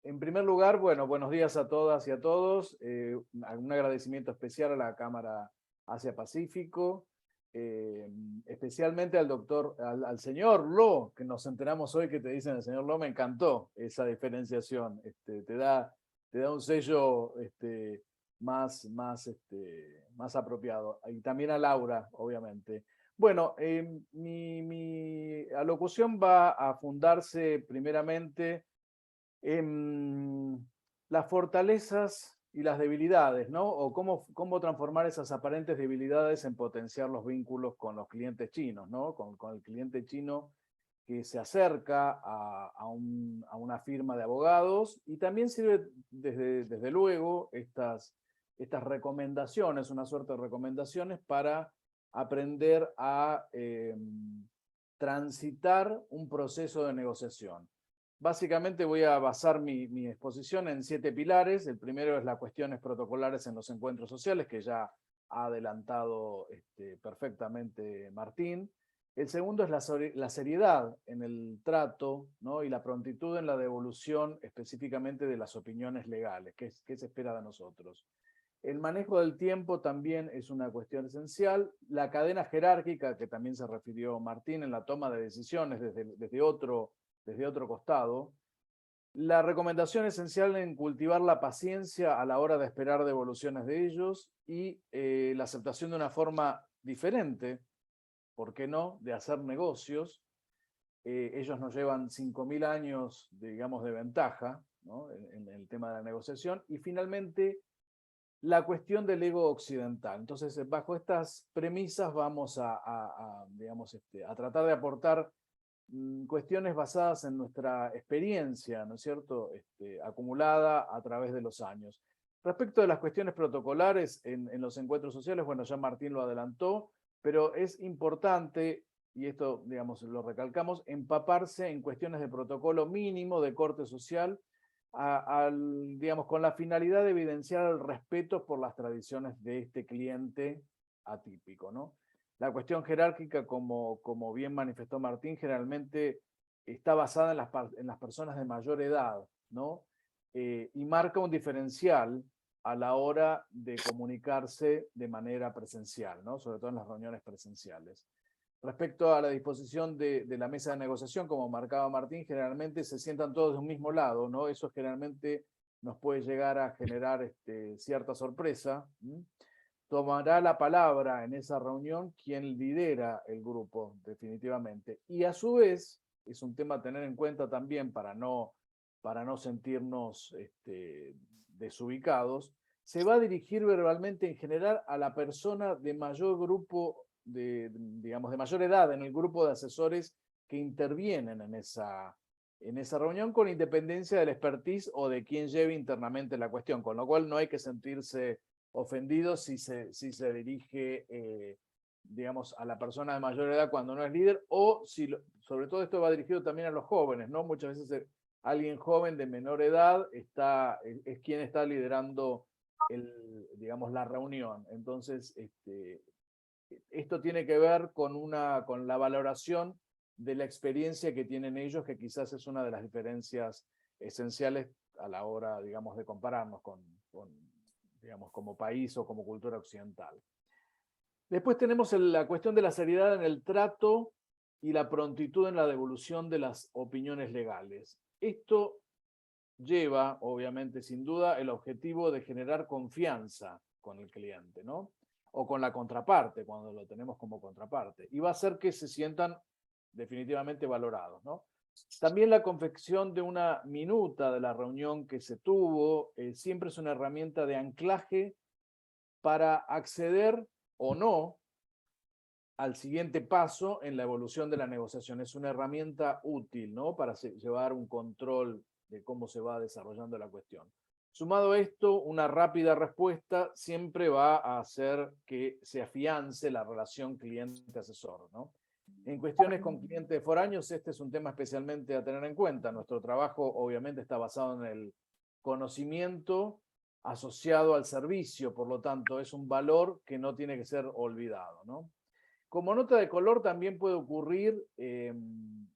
En primer lugar, bueno, buenos días a todas y a todos. Un agradecimiento especial a la Cámara Asia-Pacífico, especialmente al señor Lo, que nos enteramos hoy que te dicen el señor Lo, me encantó esa diferenciación. Te da un sello más apropiado. Y también a Laura, obviamente. Bueno, mi alocución va a fundarse primeramente las fortalezas y las debilidades, ¿no? O cómo transformar esas aparentes debilidades en potenciar los vínculos con los clientes chinos, ¿no? Con el cliente chino que se acerca a una firma de abogados, y también sirve desde luego estas recomendaciones, una suerte de recomendaciones para aprender a transitar un proceso de negociación. Básicamente voy a basar mi exposición en 7 pilares. El primero es las cuestiones protocolares en los encuentros sociales, que ya ha adelantado perfectamente Martín. El segundo es la seriedad en el trato, ¿no? Y la prontitud en la devolución específicamente de las opiniones legales, qué se espera de nosotros. El manejo del tiempo también es una cuestión esencial. La cadena jerárquica, que también se refirió Martín, en la toma de decisiones desde otro costado. La recomendación esencial en cultivar la paciencia a la hora de esperar devoluciones de ellos, y la aceptación de una forma diferente, ¿por qué no?, de hacer negocios. Ellos nos llevan 5.000 años, digamos, de ventaja, ¿no?, en el tema de la negociación. Y finalmente, la cuestión del ego occidental. Entonces, bajo estas premisas vamos digamos, a tratar de aportar cuestiones basadas en nuestra experiencia, ¿no es cierto?, acumulada a través de los años. Respecto de las cuestiones protocolares en los encuentros sociales, bueno, ya Martín lo adelantó, pero es importante, y esto, digamos, lo recalcamos, empaparse en cuestiones de protocolo mínimo de corte social, digamos, con la finalidad de evidenciar el respeto por las tradiciones de este cliente atípico, ¿no? La cuestión jerárquica, como bien manifestó Martín, generalmente está basada en las personas de mayor edad, ¿no? Y marca un diferencial a la hora de comunicarse de manera presencial, ¿no? Sobre todo en las reuniones presenciales. Respecto a la disposición de la mesa de negociación, como marcaba Martín, generalmente se sientan todos de un mismo lado, ¿no? Eso generalmente nos puede llegar a generar cierta sorpresa. Tomará la palabra en esa reunión quien lidera el grupo, definitivamente. Y a su vez, es un tema a tener en cuenta también para no sentirnos desubicados, se va a dirigir verbalmente en general a la persona de mayor grupo, digamos, de mayor edad en el grupo de asesores que intervienen en esa reunión, con independencia del expertise o de quien lleve internamente la cuestión, con lo cual no hay que sentirse ofendido si se dirige, digamos, a la persona de mayor edad cuando no es líder, o si, sobre todo esto va dirigido también a los jóvenes, ¿no? Muchas veces alguien joven de menor edad es quien está liderando digamos, la reunión. Entonces, esto tiene que ver con la valoración de la experiencia que tienen ellos, que quizás es una de las diferencias esenciales a la hora, digamos, de compararnos digamos, como país o como cultura occidental. Después tenemos la cuestión de la seriedad en el trato y la prontitud en la devolución de las opiniones legales. Esto lleva, obviamente, sin duda, el objetivo de generar confianza con el cliente, ¿no? O con la contraparte, cuando lo tenemos como contraparte. Y va a hacer que se sientan definitivamente valorados, ¿no? También la confección de una minuta de la reunión que se tuvo siempre es una herramienta de anclaje para acceder o no al siguiente paso en la evolución de la negociación. Es una herramienta útil, ¿no?, para llevar un control de cómo se va desarrollando la cuestión. Sumado a esto, una rápida respuesta siempre va a hacer que se afiance la relación cliente-asesor, ¿no? En cuestiones con clientes foráneos, este es un tema especialmente a tener en cuenta. Nuestro trabajo obviamente está basado en el conocimiento asociado al servicio, por lo tanto es un valor que no tiene que ser olvidado, ¿no? Como nota de color también puede ocurrir,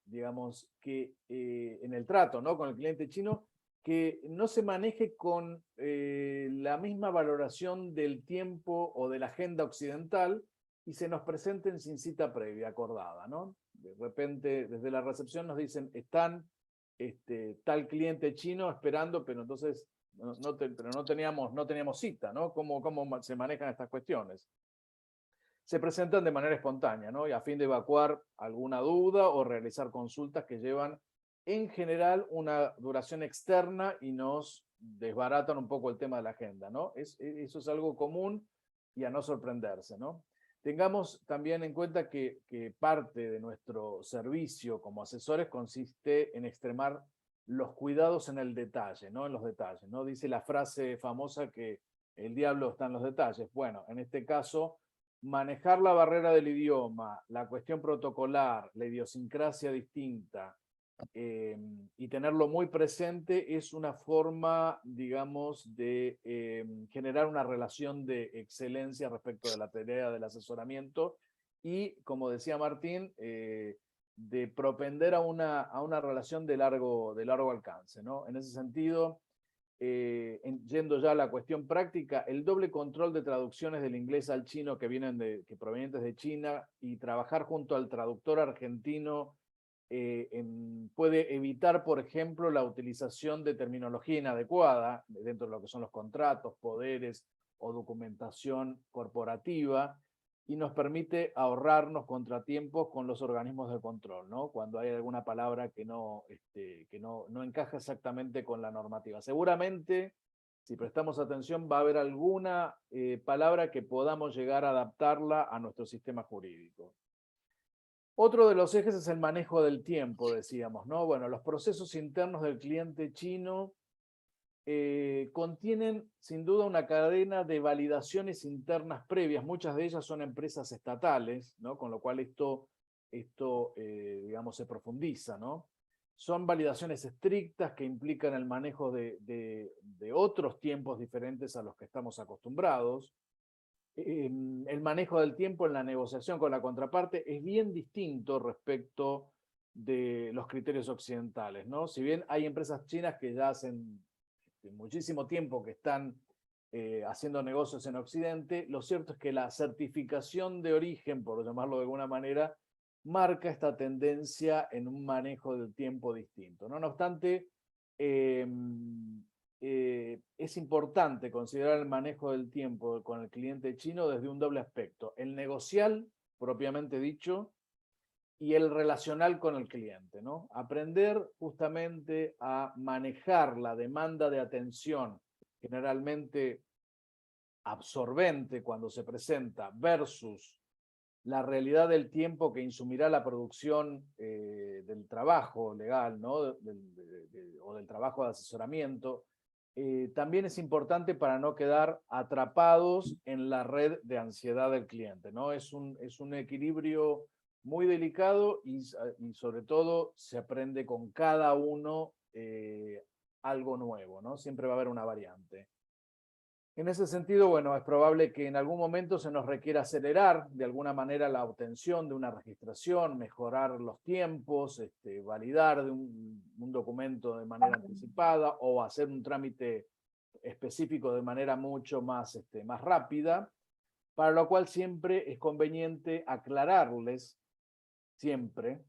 digamos, que en el trato, ¿no?, con el cliente chino, que no se maneje con la misma valoración del tiempo o de la agenda occidental y se nos presenten sin cita previa acordada, ¿no? De repente, desde la recepción nos dicen, están tal cliente chino esperando, pero entonces pero no teníamos cita, ¿no? ¿Cómo se manejan estas cuestiones? Se presentan de manera espontánea, ¿no? Y a fin de evacuar alguna duda o realizar consultas que llevan en general una duración externa y nos desbaratan un poco el tema de la agenda, ¿no? Eso es algo común y a no sorprenderse, ¿no? Tengamos también en cuenta que parte de nuestro servicio como asesores consiste en extremar los cuidados en el detalle, ¿no? En los detalles, ¿no? Dice la frase famosa que el diablo está en los detalles. Bueno, en este caso, manejar la barrera del idioma, la cuestión protocolar, la idiosincrasia distinta, y tenerlo muy presente es una forma, digamos, de generar una relación de excelencia respecto de la tarea del asesoramiento y, como decía Martín, de propender a una relación de largo alcance, ¿no? En ese sentido, yendo ya a la cuestión práctica, el doble control de traducciones del inglés al chino que provenientes de China y trabajar junto al traductor argentino puede evitar, por ejemplo, la utilización de terminología inadecuada dentro de lo que son los contratos, poderes o documentación corporativa, y nos permite ahorrarnos contratiempos con los organismos de control, ¿no? Cuando hay alguna palabra que no encaja exactamente con la normativa. Seguramente, si prestamos atención, va a haber alguna palabra que podamos llegar a adaptarla a nuestro sistema jurídico. Otro de los ejes es el manejo del tiempo, decíamos, ¿no? Bueno, los procesos internos del cliente chino contienen sin duda una cadena de validaciones internas previas, muchas de ellas son empresas estatales, ¿no? Con lo cual esto digamos, se profundiza, ¿no? Son validaciones estrictas que implican el manejo de otros tiempos diferentes a los que estamos acostumbrados. El manejo del tiempo en la negociación con la contraparte es bien distinto respecto de los criterios occidentales, ¿no? Si bien hay empresas chinas que ya hacen muchísimo tiempo que están haciendo negocios en Occidente, lo cierto es que la certificación de origen, por llamarlo de alguna manera, marca esta tendencia en un manejo del tiempo distinto, ¿no? No obstante, es importante considerar el manejo del tiempo con el cliente chino desde un doble aspecto: el negocial, propiamente dicho, y el relacional con el cliente, ¿no? Aprender justamente a manejar la demanda de atención, generalmente absorbente cuando se presenta, versus la realidad del tiempo que insumirá la producción del trabajo legal, ¿no? O del trabajo de asesoramiento, también es importante para no quedar atrapados en la red de ansiedad del cliente, ¿no? Es un equilibrio muy delicado y sobre todo se aprende con cada uno algo nuevo, ¿no? Siempre va a haber una variante. En ese sentido, bueno, es probable que en algún momento se nos requiera acelerar de alguna manera la obtención de una registración, mejorar los tiempos, validar un documento de manera anticipada o hacer un trámite específico de manera mucho más rápida, para lo cual siempre es conveniente aclararles, siempre,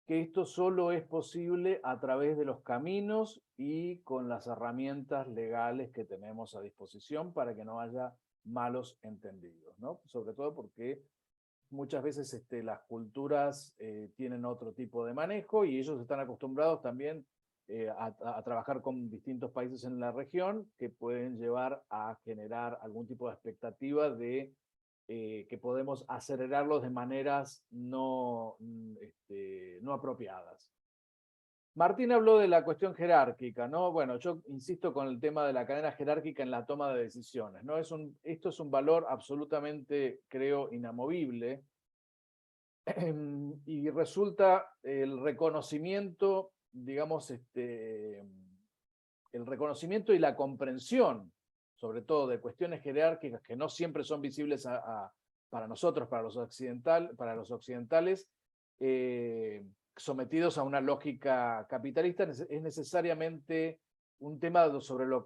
que esto solo es posible a través de los caminos y con las herramientas legales que tenemos a disposición para que no haya malos entendidos, ¿no? Sobre todo porque muchas veces las culturas tienen otro tipo de manejo y ellos están acostumbrados también a trabajar con distintos países en la región que pueden llevar a generar algún tipo de expectativa de que podemos acelerarlos de maneras no apropiadas. Martín habló de la cuestión jerárquica, ¿no? Bueno, yo insisto con el tema de la cadena jerárquica en la toma de decisiones, ¿no? Esto es un valor absolutamente, creo, inamovible, y resulta el reconocimiento, digamos, el reconocimiento y la comprensión, sobre todo de cuestiones jerárquicas que no siempre son visibles para nosotros, para los occidentales, sometidos a una lógica capitalista, es necesariamente un tema sobre el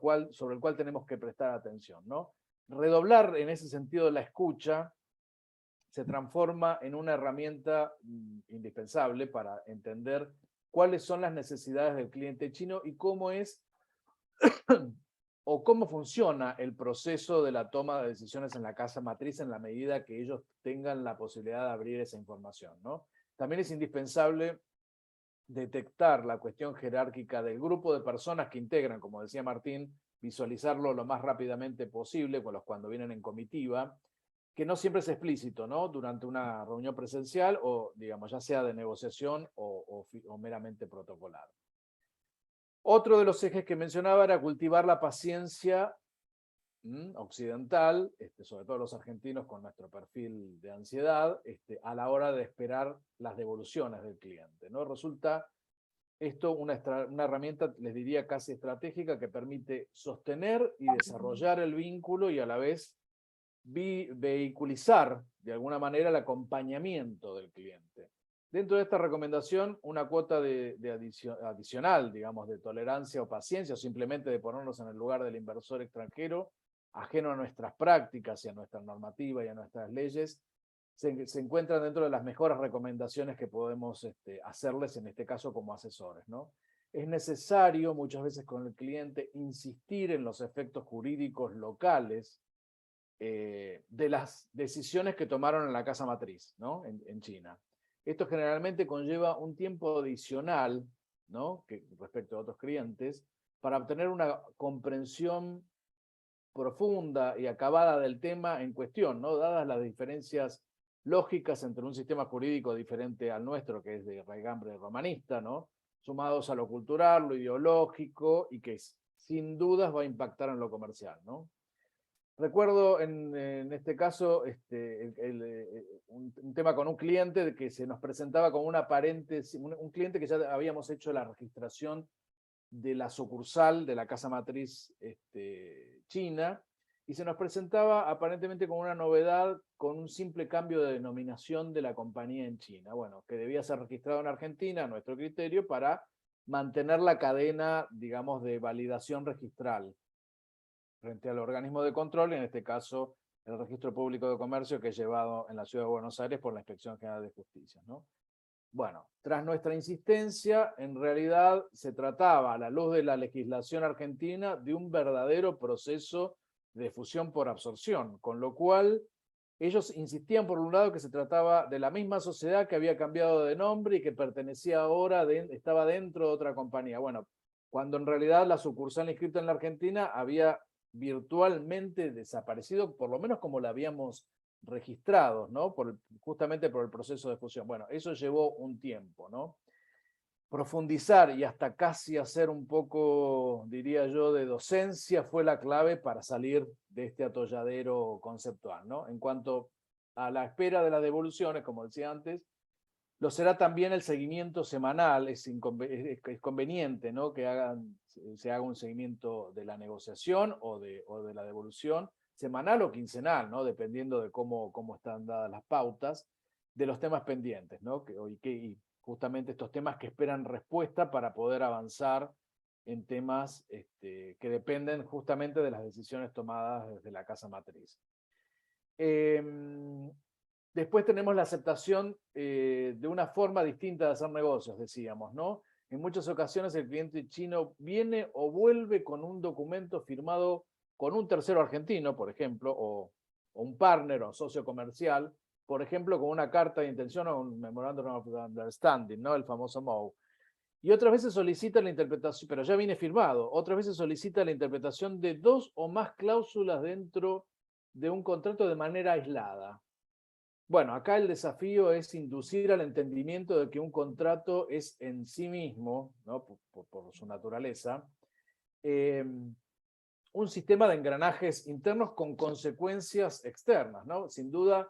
cual tenemos que prestar atención, ¿no? Redoblar en ese sentido la escucha se transforma en una herramienta indispensable para entender cuáles son las necesidades del cliente chino y cómo es o cómo funciona el proceso de la toma de decisiones en la casa matriz en la medida que ellos tengan la posibilidad de abrir esa información, ¿no? También es indispensable detectar la cuestión jerárquica del grupo de personas que integran, como decía Martín, visualizarlo lo más rápidamente posible cuando vienen en comitiva, que no siempre es explícito, ¿no? Durante una reunión presencial o, digamos, ya sea de negociación o meramente protocolar. Otro de los ejes que mencionaba era cultivar la paciencia occidental, sobre todo los argentinos con nuestro perfil de ansiedad, a la hora de esperar las devoluciones del cliente, ¿no? Resulta esto una herramienta, les diría, casi estratégica que permite sostener y desarrollar el vínculo y a la vez vehiculizar de alguna manera el acompañamiento del cliente. Dentro de esta recomendación, una cuota adicional, digamos, de tolerancia o paciencia, o simplemente de ponernos en el lugar del inversor extranjero, ajeno a nuestras prácticas y a nuestra normativa y a nuestras leyes, se encuentran dentro de las mejores recomendaciones que podemos hacerles, en este caso como asesores, ¿no? Es necesario muchas veces con el cliente insistir en los efectos jurídicos locales de las decisiones que tomaron en la casa matriz, ¿no? En China. Esto generalmente conlleva un tiempo adicional, ¿no? Respecto a otros clientes, para obtener una comprensión profunda y acabada del tema en cuestión, ¿no? Dadas las diferencias lógicas entre un sistema jurídico diferente al nuestro, que es de raigambre romanista, ¿no? Sumados a lo cultural, lo ideológico, y que sin dudas va a impactar en lo comercial, ¿no? Recuerdo en este caso un tema con un cliente que se nos presentaba como un cliente que ya habíamos hecho la registración de la sucursal de la casa matriz china, y se nos presentaba aparentemente como una novedad con un simple cambio de denominación de la compañía en China. Bueno, que debía ser registrado en Argentina, a nuestro criterio, para mantener la cadena, digamos, de validación registral frente al organismo de control, en este caso el Registro Público de Comercio, que es llevado en la Ciudad de Buenos Aires por la Inspección General de Justicia, ¿no? Bueno, tras nuestra insistencia, en realidad se trataba, a la luz de la legislación argentina, de un verdadero proceso de fusión por absorción, con lo cual ellos insistían por un lado que se trataba de la misma sociedad que había cambiado de nombre y que pertenecía ahora, estaba dentro de otra compañía. Bueno, cuando en realidad la sucursal inscrita en la Argentina había virtualmente desaparecido, por lo menos como la habíamos registrado, ¿no? Justamente por el proceso de fusión. Bueno, eso llevó un tiempo, ¿no? Profundizar y hasta casi hacer un poco, diría yo, de docencia fue la clave para salir de este atolladero conceptual, ¿no? En cuanto a la espera de las devoluciones, como decía antes, lo será también el seguimiento semanal. Es conveniente, ¿no? Que se haga un seguimiento de la negociación o de la devolución, semanal o quincenal, ¿no? Dependiendo de cómo están dadas las pautas, de los temas pendientes, ¿no? Y justamente estos temas que esperan respuesta para poder avanzar en temas que dependen justamente de las decisiones tomadas desde la casa matriz. Después tenemos la aceptación de una forma distinta de hacer negocios, decíamos, ¿no? En muchas ocasiones el cliente chino viene o vuelve con un documento firmado con un tercero argentino, por ejemplo, o un partner o socio comercial, por ejemplo, con una carta de intención o un Memorandum of Understanding, ¿no? El famoso MOU. Y otras veces solicita la interpretación, pero ya viene firmado, otras veces solicita la interpretación de 2 o más cláusulas dentro de un contrato de manera aislada. Bueno, acá el desafío es inducir al entendimiento de que un contrato es en sí mismo, ¿no? por su naturaleza, un sistema de engranajes internos con consecuencias externas, ¿no? Sin duda,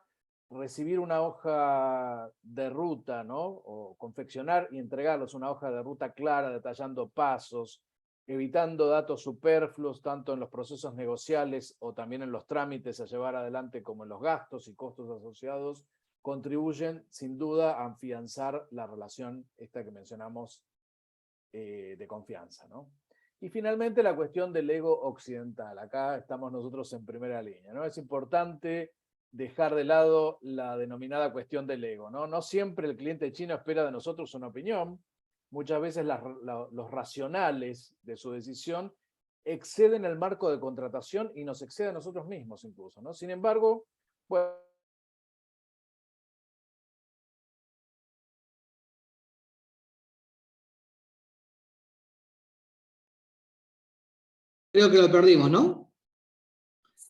recibir una hoja de ruta, ¿no? O confeccionar y entregarlos una hoja de ruta clara, detallando pasos, evitando datos superfluos, tanto en los procesos negociales o también en los trámites a llevar adelante, como en los gastos y costos asociados, contribuyen sin duda a afianzar la relación esta que mencionamos de confianza, ¿no? Y finalmente la cuestión del ego occidental. Acá estamos nosotros en primera línea, ¿no? Es importante dejar de lado la denominada cuestión del ego, ¿no? No siempre el cliente chino espera de nosotros una opinión. Muchas veces los racionales de su decisión exceden el marco de contratación y nos excede a nosotros mismos incluso, ¿no? Sin embargo, bueno, Creo que lo perdimos, ¿no?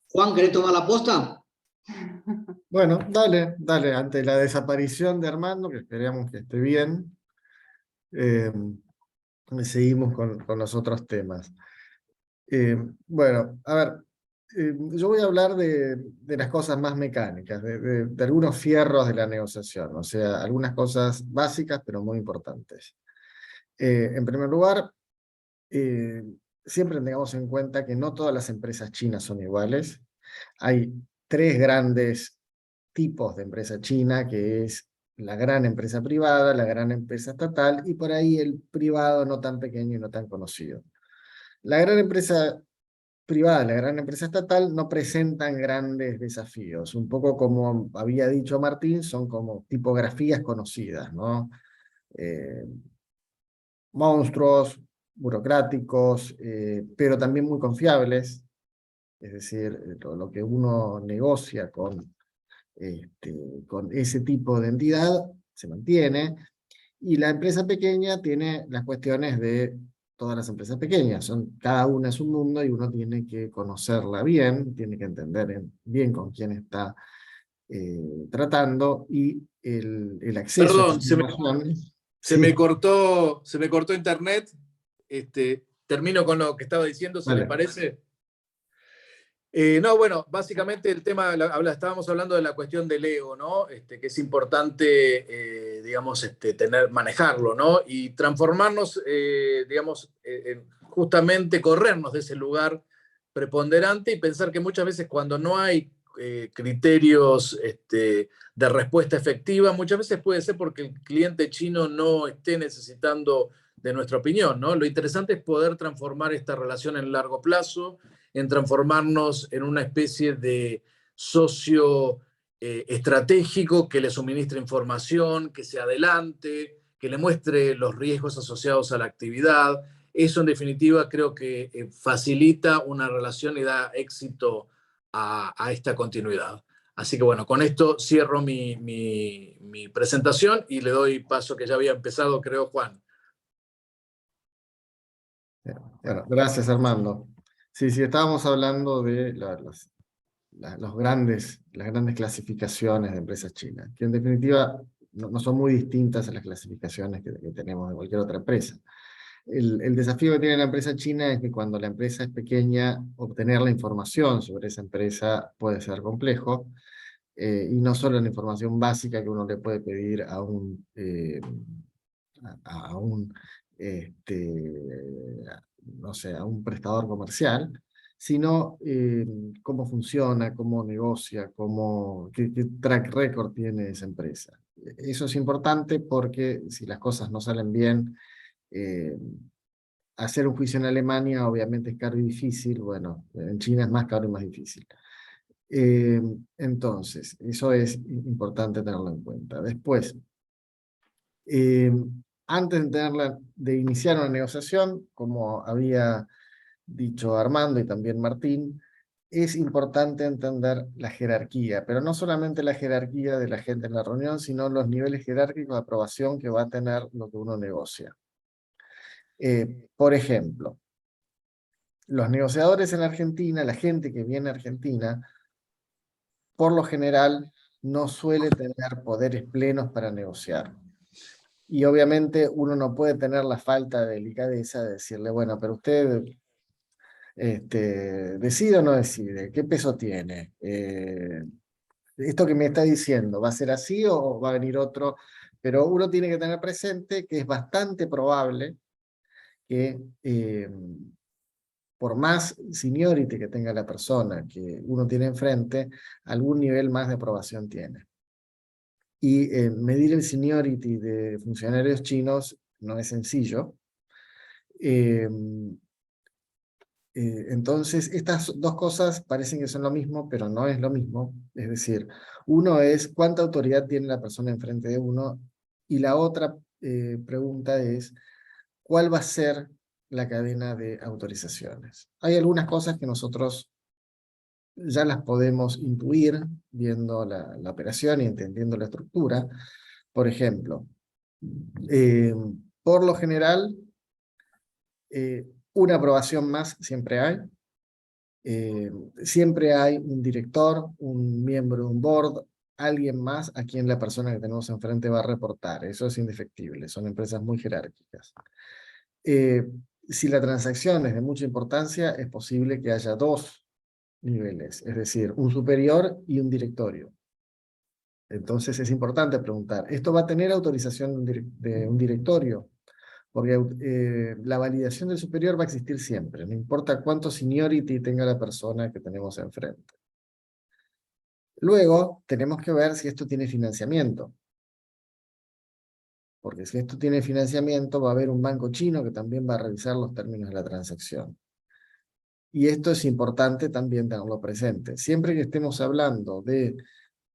Juan, ¿querés tomar la posta? Bueno, dale, dale. Ante la desaparición de Armando, que esperemos que esté bien, eh, seguimos con los otros temas. Bueno, a ver, yo voy a hablar de las cosas más mecánicas, de algunos fierros de la negociación, o sea, algunas cosas básicas pero muy importantes. En primer lugar, eh, siempre tengamos en cuenta que no todas las empresas chinas son iguales. Hay tres grandes tipos de empresa china, que es la gran empresa privada, la gran empresa estatal, y por ahí el privado no tan pequeño y no tan conocido. La gran empresa privada, la gran empresa estatal no presentan grandes desafíos. Un poco como había dicho Martín, son como tipografías conocidas, ¿no? Monstruos, burocráticos, pero también muy confiables. Es decir, lo que uno negocia con ese tipo de entidad se mantiene. Y la empresa pequeña tiene las cuestiones de todas las empresas pequeñas. Cada una es un mundo y uno tiene que conocerla bien, tiene que entender bien con quién está tratando, y el acceso a esa perdón, información. se Sí, me cortó internet. Termino con lo que estaba diciendo, si les vale. parece. No, bueno, básicamente el tema, estábamos hablando de la cuestión del ego, ¿no? Que es importante, digamos, manejarlo, ¿no? Y transformarnos, digamos, justamente corrernos de ese lugar preponderante y pensar que muchas veces cuando no hay criterios de respuesta efectiva, muchas veces puede ser porque el cliente chino no esté necesitando de nuestra opinión, ¿no? Lo interesante es poder transformar esta relación en largo plazo, en transformarnos en una especie de socio estratégico que le suministre información, que se adelante, que le muestre los riesgos asociados a la actividad. Eso, en definitiva, creo que facilita una relación y da éxito a esta continuidad. Así que bueno, con esto cierro mi presentación y le doy paso que ya había empezado, creo, Juan. Bueno, gracias, Armando. Sí, sí, estábamos hablando de las grandes clasificaciones de empresas chinas, que en definitiva no son muy distintas a las clasificaciones que tenemos de cualquier otra empresa. El desafío que tiene la empresa china es que cuando la empresa es pequeña, obtener la información sobre esa empresa puede ser complejo, y no solo la información básica que uno le puede pedir a un no sé, a un prestador comercial, sino cómo funciona, cómo negocia, qué track record tiene esa empresa. Eso es importante porque si las cosas no salen bien, eh, hacer un juicio en Alemania obviamente es caro y difícil. Bueno, en China es más caro y más difícil. Entonces, eso es importante tenerlo en cuenta. Después, antes de iniciar una negociación, como había dicho Armando y también Martín, es importante entender la jerarquía, pero no solamente la jerarquía de la gente en la reunión, sino los niveles jerárquicos de aprobación que va a tener lo que uno negocia. Por ejemplo, los negociadores en Argentina, la gente que viene a Argentina, por lo general no suele tener poderes plenos para negociar. Y obviamente uno no puede tener la falta de delicadeza de decirle, bueno, pero usted ¿decide o no decide? ¿Qué peso tiene? ¿Esto que me está diciendo va a ser así o va a venir otro? Pero uno tiene que tener presente que es bastante probable que por más seniority que tenga la persona que uno tiene enfrente, algún nivel más de aprobación tiene. Y medir el seniority de funcionarios chinos no es sencillo. Entonces, estas dos cosas parecen que son lo mismo, pero no es lo mismo. Es decir, uno es cuánta autoridad tiene la persona enfrente de uno, y la otra pregunta es cuál va a ser la cadena de autorizaciones. Hay algunas cosas que nosotros ya las podemos intuir viendo la operación y entendiendo la estructura. Por ejemplo, por lo general, una aprobación más siempre hay. Siempre hay un director, un miembro de un board, alguien más a quien la persona que tenemos enfrente va a reportar. Eso es indefectible, son empresas muy jerárquicas. Si la transacción es de mucha importancia, es posible que haya dos niveles, es decir, un superior y un directorio. Entonces es importante preguntar, ¿esto va a tener autorización de un directorio? Porque la validación del superior va a existir siempre, no importa cuánto seniority tenga la persona que tenemos enfrente. Luego, tenemos que ver si esto tiene financiamiento. Porque si esto tiene financiamiento, va a haber un banco chino que también va a revisar los términos de la transacción. Y esto es importante también tenerlo presente. Siempre que estemos hablando de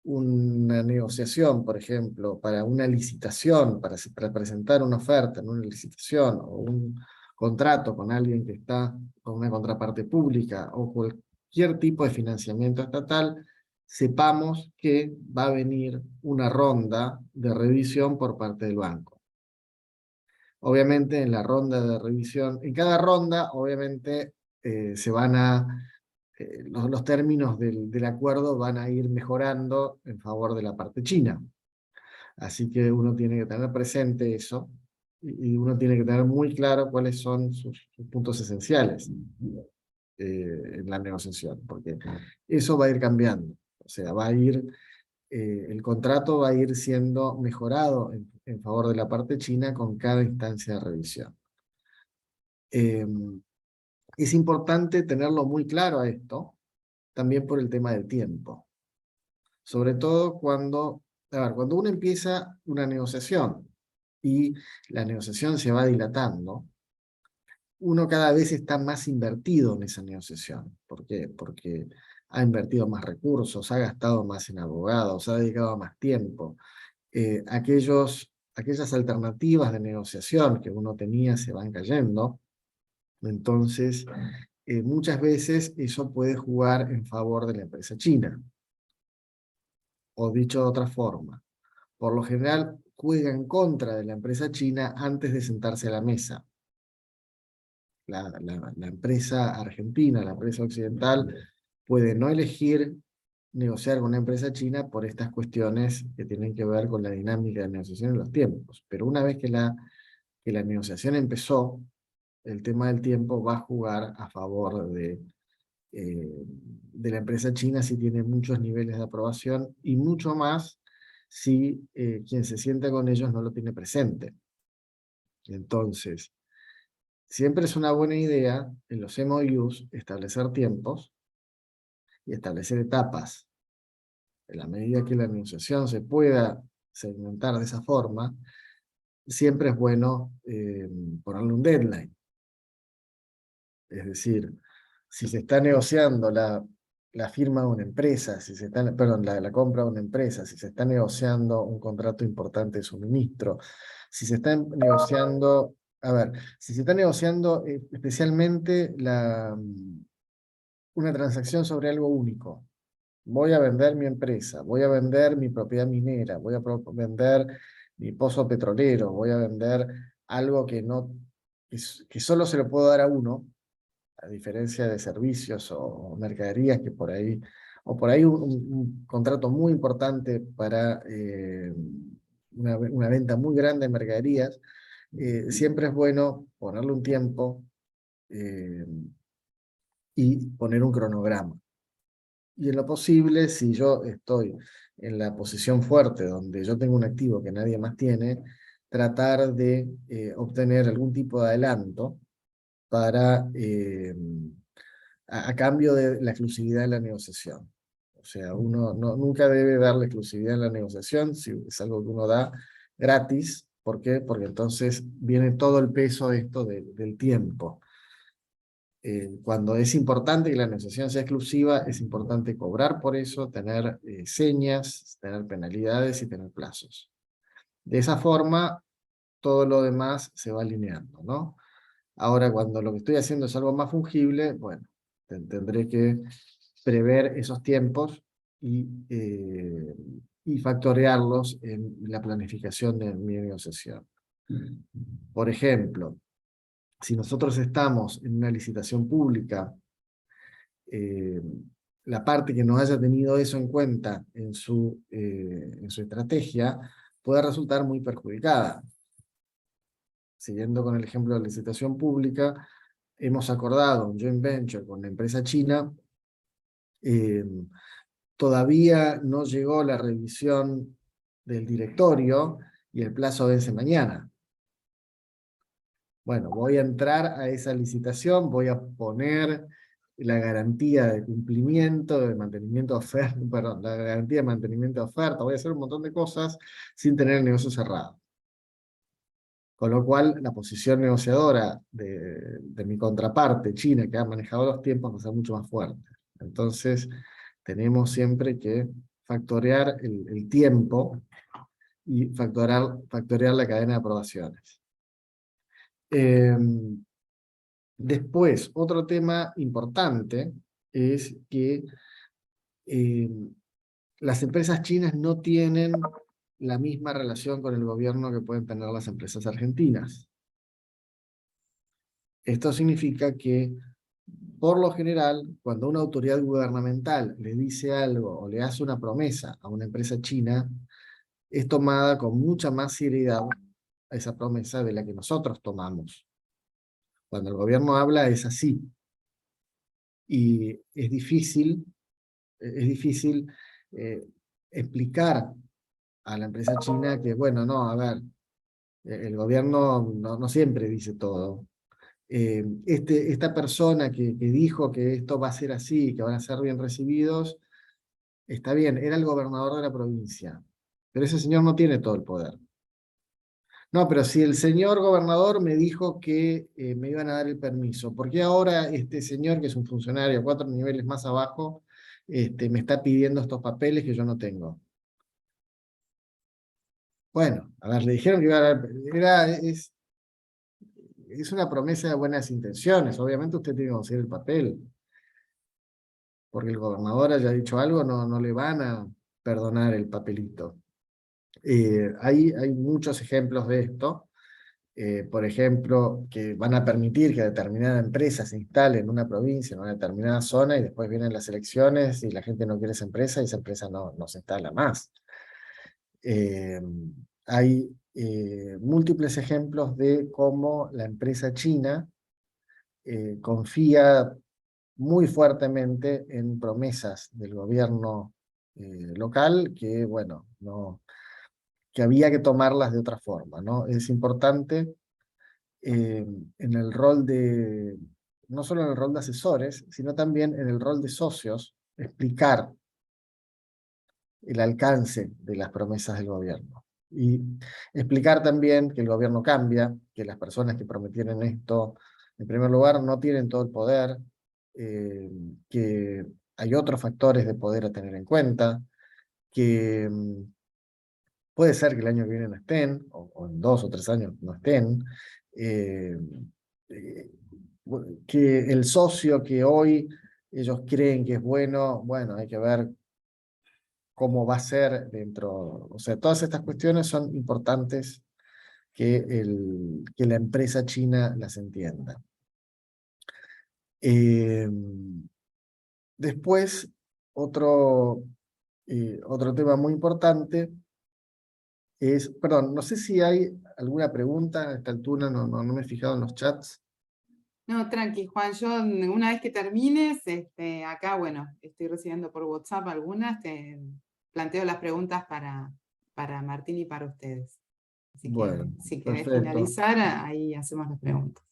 una negociación, por ejemplo, para una licitación, para presentar una oferta en una licitación, o un contrato con alguien que está con una contraparte pública, o cualquier tipo de financiamiento estatal, sepamos que va a venir una ronda de revisión por parte del banco. Obviamente en la ronda de revisión, en cada ronda, obviamente se van a los términos del acuerdo van a ir mejorando en favor de la parte china. Así que uno tiene que tener presente eso, y uno tiene que tener muy claro cuáles son sus puntos esenciales en la negociación, porque eso va a ir cambiando. O sea, va a ir, el contrato va a ir siendo mejorado en favor de la parte china con cada instancia de revisión. Es importante tenerlo muy claro a esto, también por el tema del tiempo. Sobre todo cuando uno empieza una negociación y la negociación se va dilatando, uno cada vez está más invertido en esa negociación. ¿Por qué? Porque ha invertido más recursos, ha gastado más en abogados, ha dedicado más tiempo. Aquellas alternativas de negociación que uno tenía se van cayendo. Entonces, muchas veces eso puede jugar en favor de la empresa china. O dicho de otra forma, por lo general juega en contra de la empresa china antes de sentarse a la mesa. La empresa argentina, la empresa occidental, puede no elegir negociar con una empresa china por estas cuestiones que tienen que ver con la dinámica de negociación en los tiempos. Pero una vez que la negociación empezó, el tema del tiempo va a jugar a favor de la empresa china si tiene muchos niveles de aprobación, y mucho más si quien se sienta con ellos no lo tiene presente. Entonces, siempre es una buena idea en los MOUs establecer tiempos y establecer etapas. En la medida que la negociación se pueda segmentar de esa forma, siempre es bueno ponerle un deadline. Es decir, si se está negociando la firma de una empresa, la compra de una empresa, si se está negociando un contrato importante de suministro, si se está negociando, si se está negociando especialmente una transacción sobre algo único. Voy a vender mi empresa, voy a vender mi propiedad minera, voy a vender mi pozo petrolero, voy a vender algo que solo se lo puedo dar a uno, a diferencia de servicios o mercaderías que por ahí, o por ahí un contrato muy importante para una venta muy grande de mercaderías, siempre es bueno ponerle un tiempo y poner un cronograma. Y en lo posible, si yo estoy en la posición fuerte, donde yo tengo un activo que nadie más tiene, tratar de obtener algún tipo de adelanto para, a cambio de la exclusividad de la negociación. O sea, uno nunca debe darle exclusividad en la negociación, si es algo que uno da gratis. ¿Por qué? Porque entonces viene todo el peso de esto del tiempo. Cuando es importante que la negociación sea exclusiva, es importante cobrar por eso, tener señas, tener penalidades y tener plazos. De esa forma, todo lo demás se va alineando, ¿no? Ahora, cuando lo que estoy haciendo es algo más fungible, bueno, tendré que prever esos tiempos y factorearlos en la planificación de mi negociación. Por ejemplo, si nosotros estamos en una licitación pública, la parte que no haya tenido eso en cuenta en su estrategia puede resultar muy perjudicada. Siguiendo con el ejemplo de la licitación pública, hemos acordado un joint venture con la empresa china. Todavía no llegó la revisión del directorio y el plazo vence mañana. Bueno, voy a entrar a esa licitación, voy a poner la garantía de cumplimiento, de mantenimiento de oferta, perdón, la garantía de mantenimiento de oferta, voy a hacer un montón de cosas sin tener el negocio cerrado. Con lo cual, la posición negociadora de mi contraparte, China, que ha manejado los tiempos, va a ser mucho más fuerte. Entonces, tenemos siempre que factorear el tiempo y factorear la cadena de aprobaciones. Después, otro tema importante es que las empresas chinas no tienen la misma relación con el gobierno que pueden tener las empresas argentinas. Esto significa que, por lo general, cuando una autoridad gubernamental le dice algo o le hace una promesa a una empresa china, es tomada con mucha más seriedad a esa promesa de la que nosotros tomamos. Cuando el gobierno habla es así. Y es difícil explicar a la empresa china que, bueno, no, a ver, el gobierno no siempre dice todo. Esta persona que dijo que esto va a ser así, que van a ser bien recibidos, está bien, era el gobernador de la provincia, pero ese señor no tiene todo el poder. No, pero si el señor gobernador me dijo que me iban a dar el permiso, ¿por qué ahora este señor, que es un funcionario 4 niveles más abajo, me está pidiendo estos papeles que yo no tengo? Bueno, a ver, le dijeron que iba a dar, es una promesa de buenas intenciones, obviamente usted tiene que conseguir el papel, porque el gobernador haya dicho algo, no le van a perdonar el papelito. Hay muchos ejemplos de esto. Por ejemplo, que van a permitir que determinada empresa se instale en una provincia, en una determinada zona, y después vienen las elecciones y la gente no quiere esa empresa y esa empresa no se instala más. Hay múltiples ejemplos de cómo la empresa china confía muy fuertemente en promesas del gobierno local que, bueno, que había que tomarlas de otra forma, ¿no? Es importante en el rol no solo en el rol de asesores, sino también en el rol de socios, explicar el alcance de las promesas del gobierno. Y explicar también que el gobierno cambia, que las personas que prometieron esto, en primer lugar, no tienen todo el poder, que hay otros factores de poder a tener en cuenta, que puede ser que el año que viene no estén, o en 2 o 3 años no estén, eh, que el socio que hoy ellos creen que es bueno, hay que ver cómo va a ser dentro, o sea, todas estas cuestiones son importantes que la empresa china las entienda. Después, otro tema muy importante es, perdón, no sé si hay alguna pregunta a esta altura, no me he fijado en los chats. No, tranqui, Juan, yo una vez que termines, acá, bueno, estoy recibiendo por WhatsApp algunas, te planteo las preguntas para Martín y para ustedes. Así Bueno, que si querés perfecto. finalizar, ahí hacemos las preguntas.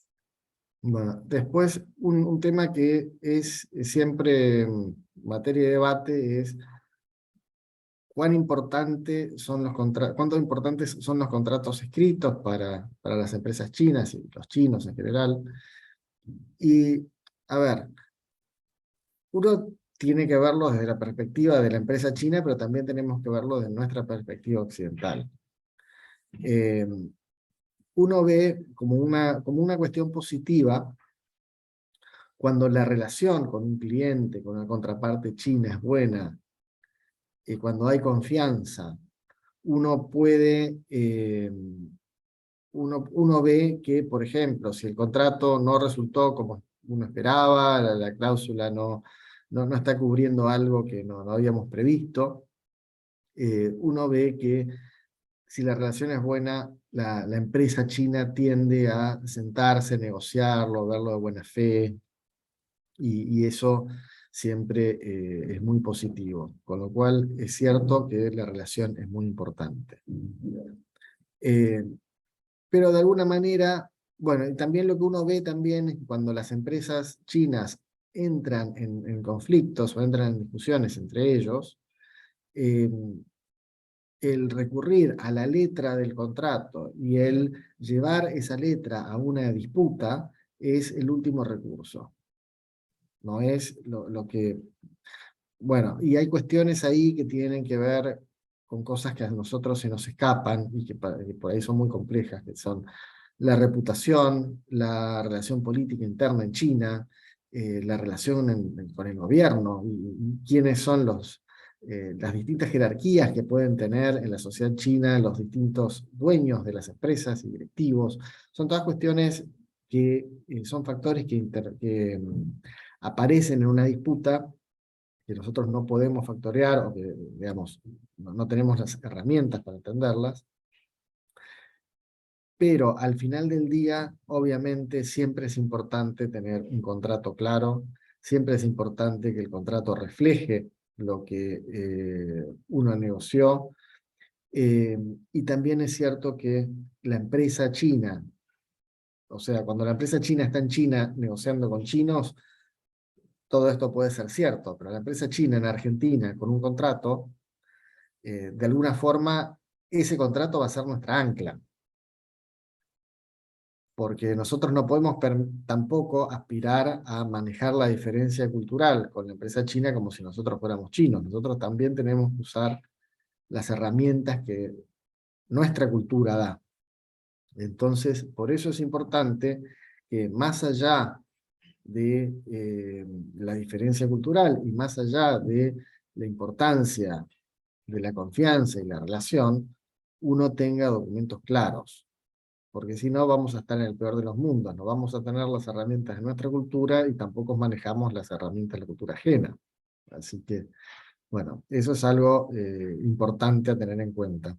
Bueno, después un tema que es siempre materia de debate es cuánto importantes son los contratos escritos para las empresas chinas y los chinos en general. Y a ver, uno tiene que verlo desde la perspectiva de la empresa china, pero también tenemos que verlo desde nuestra perspectiva occidental. Uno ve como una cuestión positiva cuando la relación con un cliente, con una contraparte china es buena, y cuando hay confianza, uno puede, uno ve que, por ejemplo, si el contrato no resultó como uno esperaba, la cláusula no está cubriendo algo que no habíamos previsto, uno ve que si la relación es buena, la empresa china tiende a sentarse, negociarlo, verlo de buena fe, y eso siempre es muy positivo, con lo cual es cierto que la relación es muy importante. Pero de alguna manera, bueno, y también lo que uno ve también es que cuando las empresas chinas entran en conflictos o entran en discusiones entre ellos, el recurrir a la letra del contrato y el llevar esa letra a una disputa es el último recurso. No es lo que... Bueno, y hay cuestiones ahí que tienen que ver con cosas que a nosotros se nos escapan y que por ahí son muy complejas, que son la reputación, la relación política interna en China, la relación con el gobierno, y quiénes son las distintas jerarquías que pueden tener en la sociedad china los distintos dueños de las empresas y directivos. Son todas cuestiones que son factores que aparecen en una disputa que nosotros no podemos factorear o que, digamos, no tenemos las herramientas para entenderlas. Pero al final del día, obviamente, siempre es importante tener un contrato claro, siempre es importante que el contrato refleje lo que uno negoció, y también es cierto que la empresa china, o sea, cuando la empresa china está en China negociando con chinos, todo esto puede ser cierto, pero la empresa china en Argentina con un contrato, de alguna forma, ese contrato va a ser nuestra ancla. Porque nosotros no podemos tampoco aspirar a manejar la diferencia cultural con la empresa china como si nosotros fuéramos chinos. Nosotros también tenemos que usar las herramientas que nuestra cultura da. Entonces, por eso es importante que más allá de la diferencia cultural y más allá de la importancia de la confianza y la relación, uno tenga documentos claros. Porque si no vamos a estar en el peor de los mundos, no vamos a tener las herramientas de nuestra cultura y tampoco manejamos las herramientas de la cultura ajena. Así que, bueno, eso es algo importante a tener en cuenta.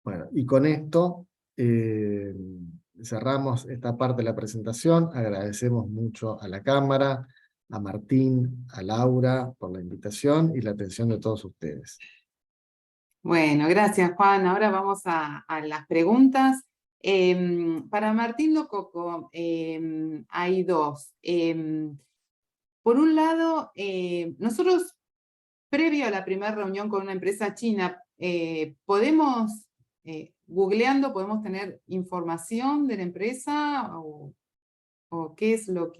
Bueno, y con esto cerramos esta parte de la presentación. Agradecemos mucho a la Cámara, a Martín, a Laura por la invitación y la atención de todos ustedes. Bueno, gracias Juan. Ahora vamos a las preguntas. Para Martín Lococo hay dos. Por un lado, nosotros, previo a la primera reunión con una empresa china, podemos, googleando, podemos tener información de la empresa o qué es lo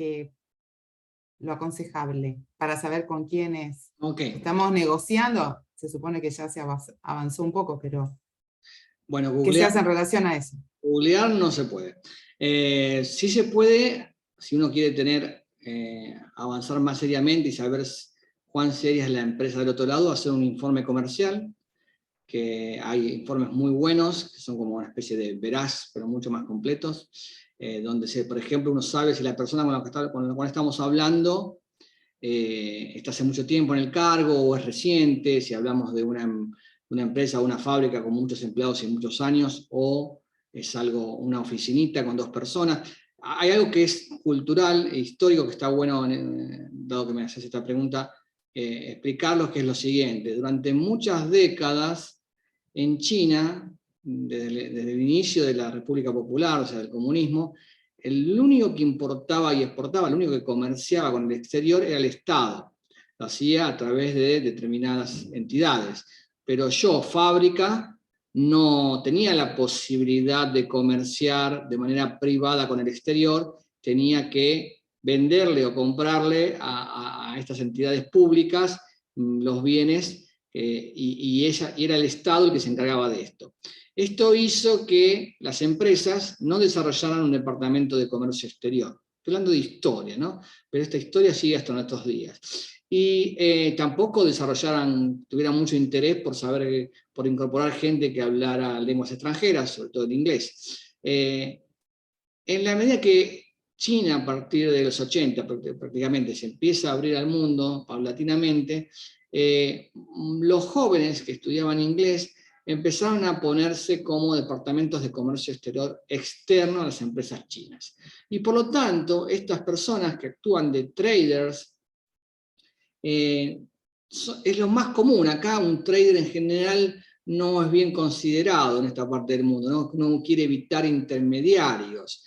aconsejable para saber con quiénes estamos negociando. Se supone que ya se avanzó un poco, pero bueno, ¿qué se hace en relación a eso? Googlear no se puede. Sí se puede, si uno quiere avanzar más seriamente y saber cuán seria es la empresa del otro lado, hacer un informe comercial, que hay informes muy buenos, que son como una especie de veraz, pero mucho más completos, donde, por ejemplo, uno sabe si la persona con la cual estamos hablando está hace mucho tiempo en el cargo o es reciente, si hablamos de una empresa o una fábrica con muchos empleados y muchos años, o es una oficinita con 2 personas. Hay algo que es cultural e histórico que está bueno, dado que me haces esta pregunta, explicarlo, que es lo siguiente. Durante muchas décadas en China, desde el inicio de la República Popular, o sea, del comunismo, el único que importaba y exportaba, el único que comerciaba con el exterior era el Estado. Lo hacía a través de determinadas entidades. Pero yo, fábrica, no tenía la posibilidad de comerciar de manera privada con el exterior, tenía que venderle o comprarle a estas entidades públicas los bienes, y era el Estado el que se encargaba de esto. Esto hizo que las empresas no desarrollaran un departamento de comercio exterior. Estoy hablando de historia, ¿no? Pero esta historia sigue hasta nuestros días. Y tampoco tuvieran mucho interés por incorporar gente que hablara lenguas extranjeras, sobre todo el inglés. En la medida que China, a partir de los 80, prácticamente se empieza a abrir al mundo paulatinamente, los jóvenes que estudiaban inglés empezaron a ponerse como departamentos de comercio exterior externo a las empresas chinas. Y por lo tanto, estas personas que actúan de traders, es lo más común. Acá un trader en general no es bien considerado en esta parte del mundo, no quiere evitar intermediarios.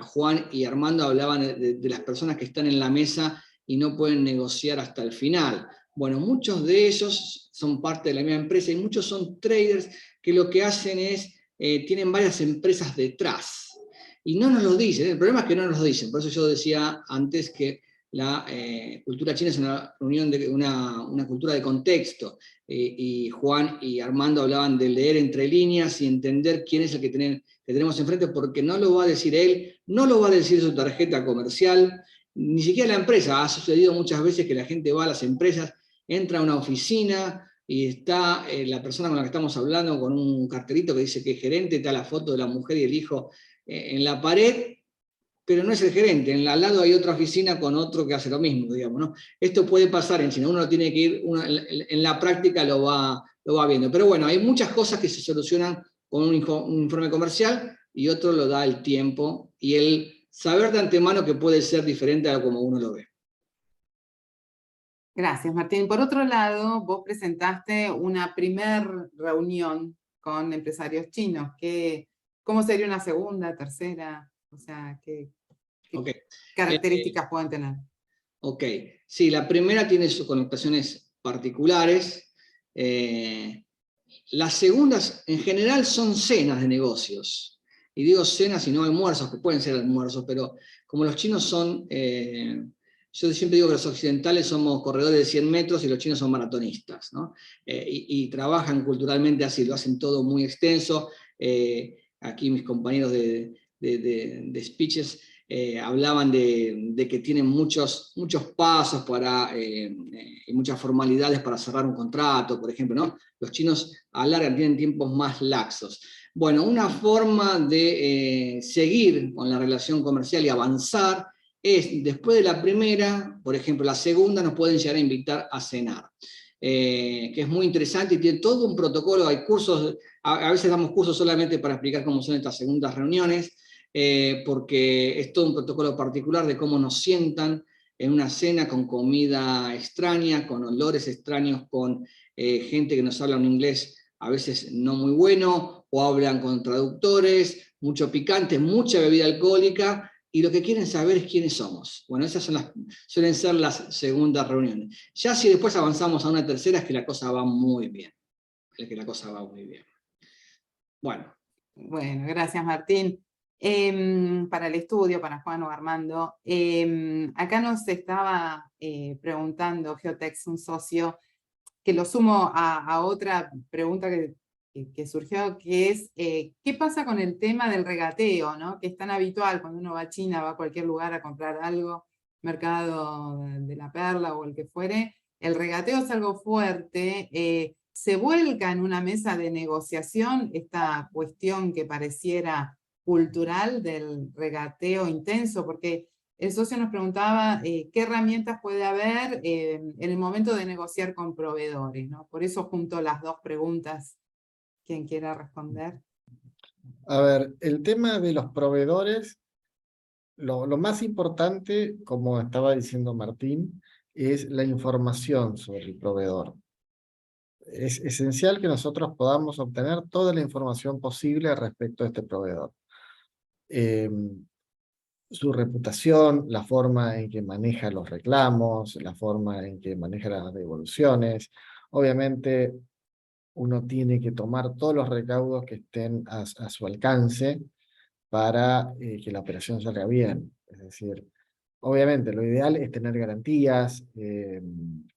Juan y Armando hablaban de las personas que están en la mesa y no pueden negociar hasta el final. Bueno, muchos de ellos son parte de la misma empresa y muchos son traders que lo que hacen es, tienen varias empresas detrás. Y no nos lo dicen, el problema es que no nos lo dicen. Por eso yo decía antes que la cultura china es una cultura de contexto. Y Juan y Armando hablaban de leer entre líneas y entender quién es el que tenemos enfrente, porque no lo va a decir él, no lo va a decir su tarjeta comercial, ni siquiera la empresa. Ha sucedido muchas veces que la gente va a las empresas, entra a una oficina y está la persona con la que estamos hablando con un cartelito que dice que es gerente, está la foto de la mujer y el hijo en la pared, pero no es el gerente. Al lado hay otra oficina con otro que hace lo mismo, digamos, ¿no? Esto puede pasar en China, uno tiene que ir, en la práctica lo va viendo. Pero bueno, hay muchas cosas que se solucionan con un informe comercial y otro lo da el tiempo y el saber de antemano que puede ser diferente a como uno lo ve. Gracias, Martín. Por otro lado, vos presentaste una primer reunión con empresarios chinos. ¿Cómo sería una segunda, tercera? O sea, ¿qué Okay. características pueden tener? Ok, sí, la primera tiene sus connotaciones particulares. Las segundas, en general, son cenas de negocios. Y digo cenas y no almuerzos, que pueden ser almuerzos, pero como los chinos son... yo siempre digo que los occidentales somos corredores de 100 metros y los chinos son maratonistas, ¿no? Y trabajan culturalmente así, lo hacen todo muy extenso. Aquí mis compañeros de speeches hablaban de que tienen muchos pasos y muchas formalidades para cerrar un contrato, por ejemplo, ¿no? Los chinos alargan, tienen tiempos más laxos. Bueno, una forma de seguir con la relación comercial y avanzar es, después de la primera, por ejemplo, la segunda, nos pueden llegar a invitar a cenar. Que es muy interesante y tiene todo un protocolo. Hay cursos, a veces damos cursos solamente para explicar cómo son estas segundas reuniones, porque es todo un protocolo particular de cómo nos sientan en una cena con comida extraña, con olores extraños, con gente que nos habla un inglés a veces no muy bueno, o hablan con traductores, mucho picante, mucha bebida alcohólica, y lo que quieren saber es quiénes somos. Bueno, esas suelen ser las segundas reuniones. Ya si después avanzamos a una tercera es que la cosa va muy bien. Es que la cosa va muy bien. Bueno. Bueno, gracias, Martín. Para el estudio, para Juan o Armando, acá nos estaba preguntando Geotex, un socio, que lo sumo a otra pregunta que surgió, que es, ¿qué pasa con el tema del regateo, ¿no? Que es tan habitual cuando uno va a China, va a cualquier lugar a comprar algo, mercado de la Perla o el que fuere, el regateo es algo fuerte, se vuelca en una mesa de negociación esta cuestión que pareciera cultural del regateo intenso, porque el socio nos preguntaba qué herramientas puede haber en el momento de negociar con proveedores, ¿no? Por eso junto las dos preguntas, quien quiera responder. A ver, el tema de los proveedores, lo más importante, como estaba diciendo Martín, es la información sobre el proveedor. Es esencial que nosotros podamos obtener toda la información posible respecto a este proveedor. Su reputación, la forma en que maneja los reclamos, la forma en que maneja las devoluciones. Obviamente, uno tiene que tomar todos los recaudos que estén a su alcance para que la operación salga bien. Es decir, obviamente lo ideal es tener garantías, que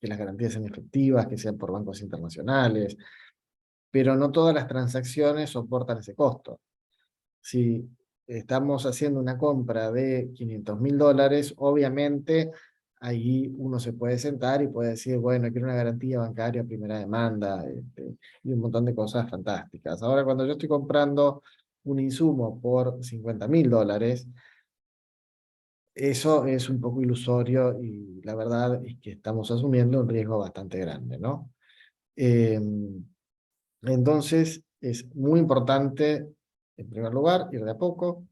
las garantías sean efectivas, que sean por bancos internacionales, pero no todas las transacciones soportan ese costo. Si estamos haciendo una compra de $500.000, obviamente ahí uno se puede sentar y puede decir, bueno, quiero una garantía bancaria, primera demanda, y un montón de cosas fantásticas. Ahora, cuando yo estoy comprando un insumo por $50.000, eso es un poco ilusorio y la verdad es que estamos asumiendo un riesgo bastante grande, ¿no? Entonces, es muy importante, en primer lugar, ir de a poco.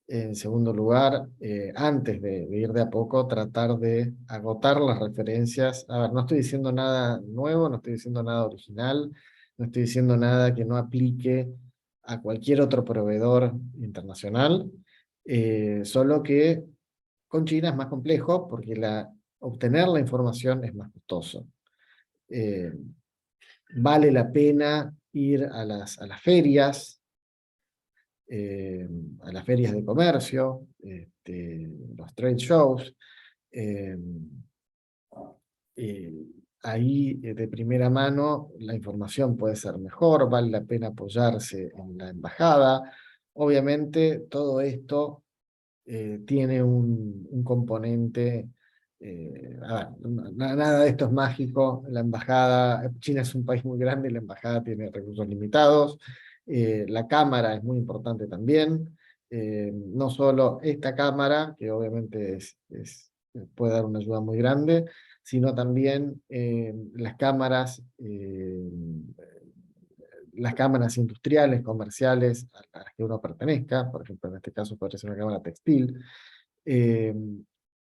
En segundo lugar, antes de ir de a poco, tratar de agotar las referencias. A ver, no estoy diciendo nada nuevo, no estoy diciendo nada original, no estoy diciendo nada que no aplique a cualquier otro proveedor internacional, solo que con China es más complejo porque obtener la información es más costoso. Vale la pena ir a las ferias, a las ferias de comercio, los trade shows. eh, Ahí de primera mano la información puede ser mejor, vale la pena apoyarse en la embajada. Obviamente todo esto tiene un componente, a ver, nada de esto es mágico. La embajada, China es un país muy grande, la embajada tiene recursos limitados. La cámara es muy importante también. No solo esta cámara, que obviamente puede dar una ayuda muy grande, sino también las cámaras industriales, comerciales a las que uno pertenezca. Por ejemplo, en este caso podría ser una cámara textil. Eh,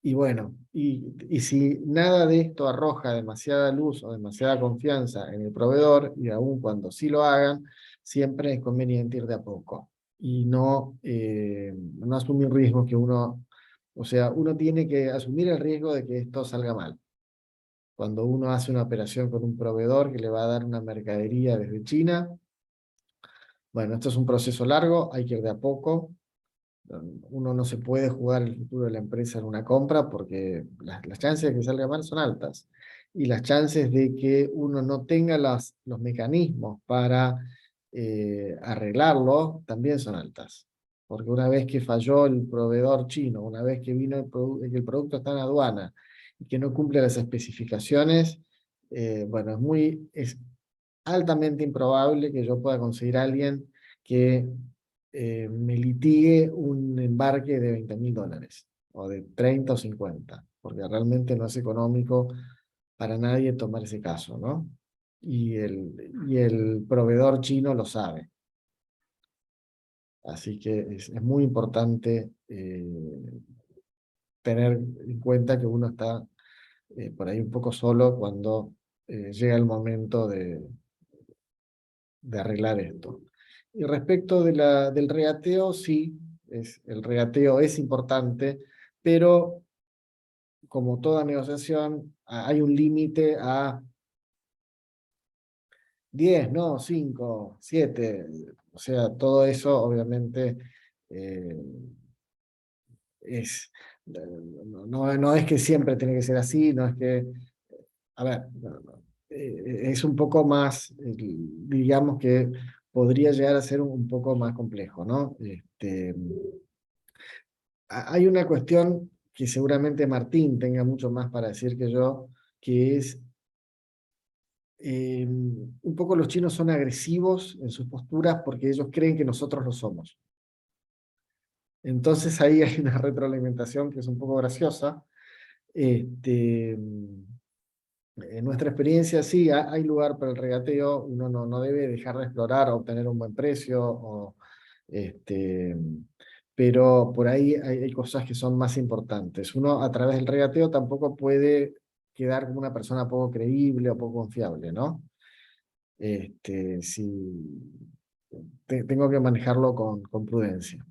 y bueno, y si nada de esto arroja demasiada luz o demasiada confianza en el proveedor, y aun cuando sí lo hagan, siempre es conveniente ir de a poco y no asumir riesgos que o sea, uno tiene que asumir el riesgo de que esto salga mal. Cuando uno hace una operación con un proveedor que le va a dar una mercadería desde China, bueno, esto es un proceso largo, hay que ir de a poco. Uno no se puede jugar el futuro de la empresa en una compra porque las chances de que salga mal son altas. Y las chances de que uno no tenga los mecanismos para arreglarlo también son altas. Porque una vez que falló el proveedor chino, una vez que vino que el producto está en aduana y que no cumple las especificaciones, bueno, es altamente improbable que yo pueda conseguir a alguien que me litigue un embarque de $20.000, o de 30 o 50, porque realmente no es económico para nadie tomar ese caso, ¿no? Y el proveedor chino lo sabe. Así que es muy importante tener en cuenta que uno está por ahí un poco solo cuando llega el momento de arreglar esto. Y respecto del regateo, sí, el regateo es importante, pero como toda negociación, hay un límite a 10, no, 5, 7, o sea, todo eso obviamente eh, es, no es que siempre tiene que ser así, no es que, a ver, es un poco más, digamos que podría llegar a ser un poco más complejo, ¿no? Hay una cuestión que seguramente Martín tenga mucho más para decir que yo, que es un poco los chinos son agresivos en sus posturas porque ellos creen que nosotros lo somos. Entonces ahí hay una retroalimentación que es un poco graciosa. En nuestra experiencia sí, hay lugar para el regateo. Uno no debe dejar de explorar o obtener un buen precio, pero por ahí hay cosas que son más importantes. Uno a través del regateo tampoco puede quedar como una persona poco creíble o poco confiable, ¿no? Tengo que manejarlo con prudencia.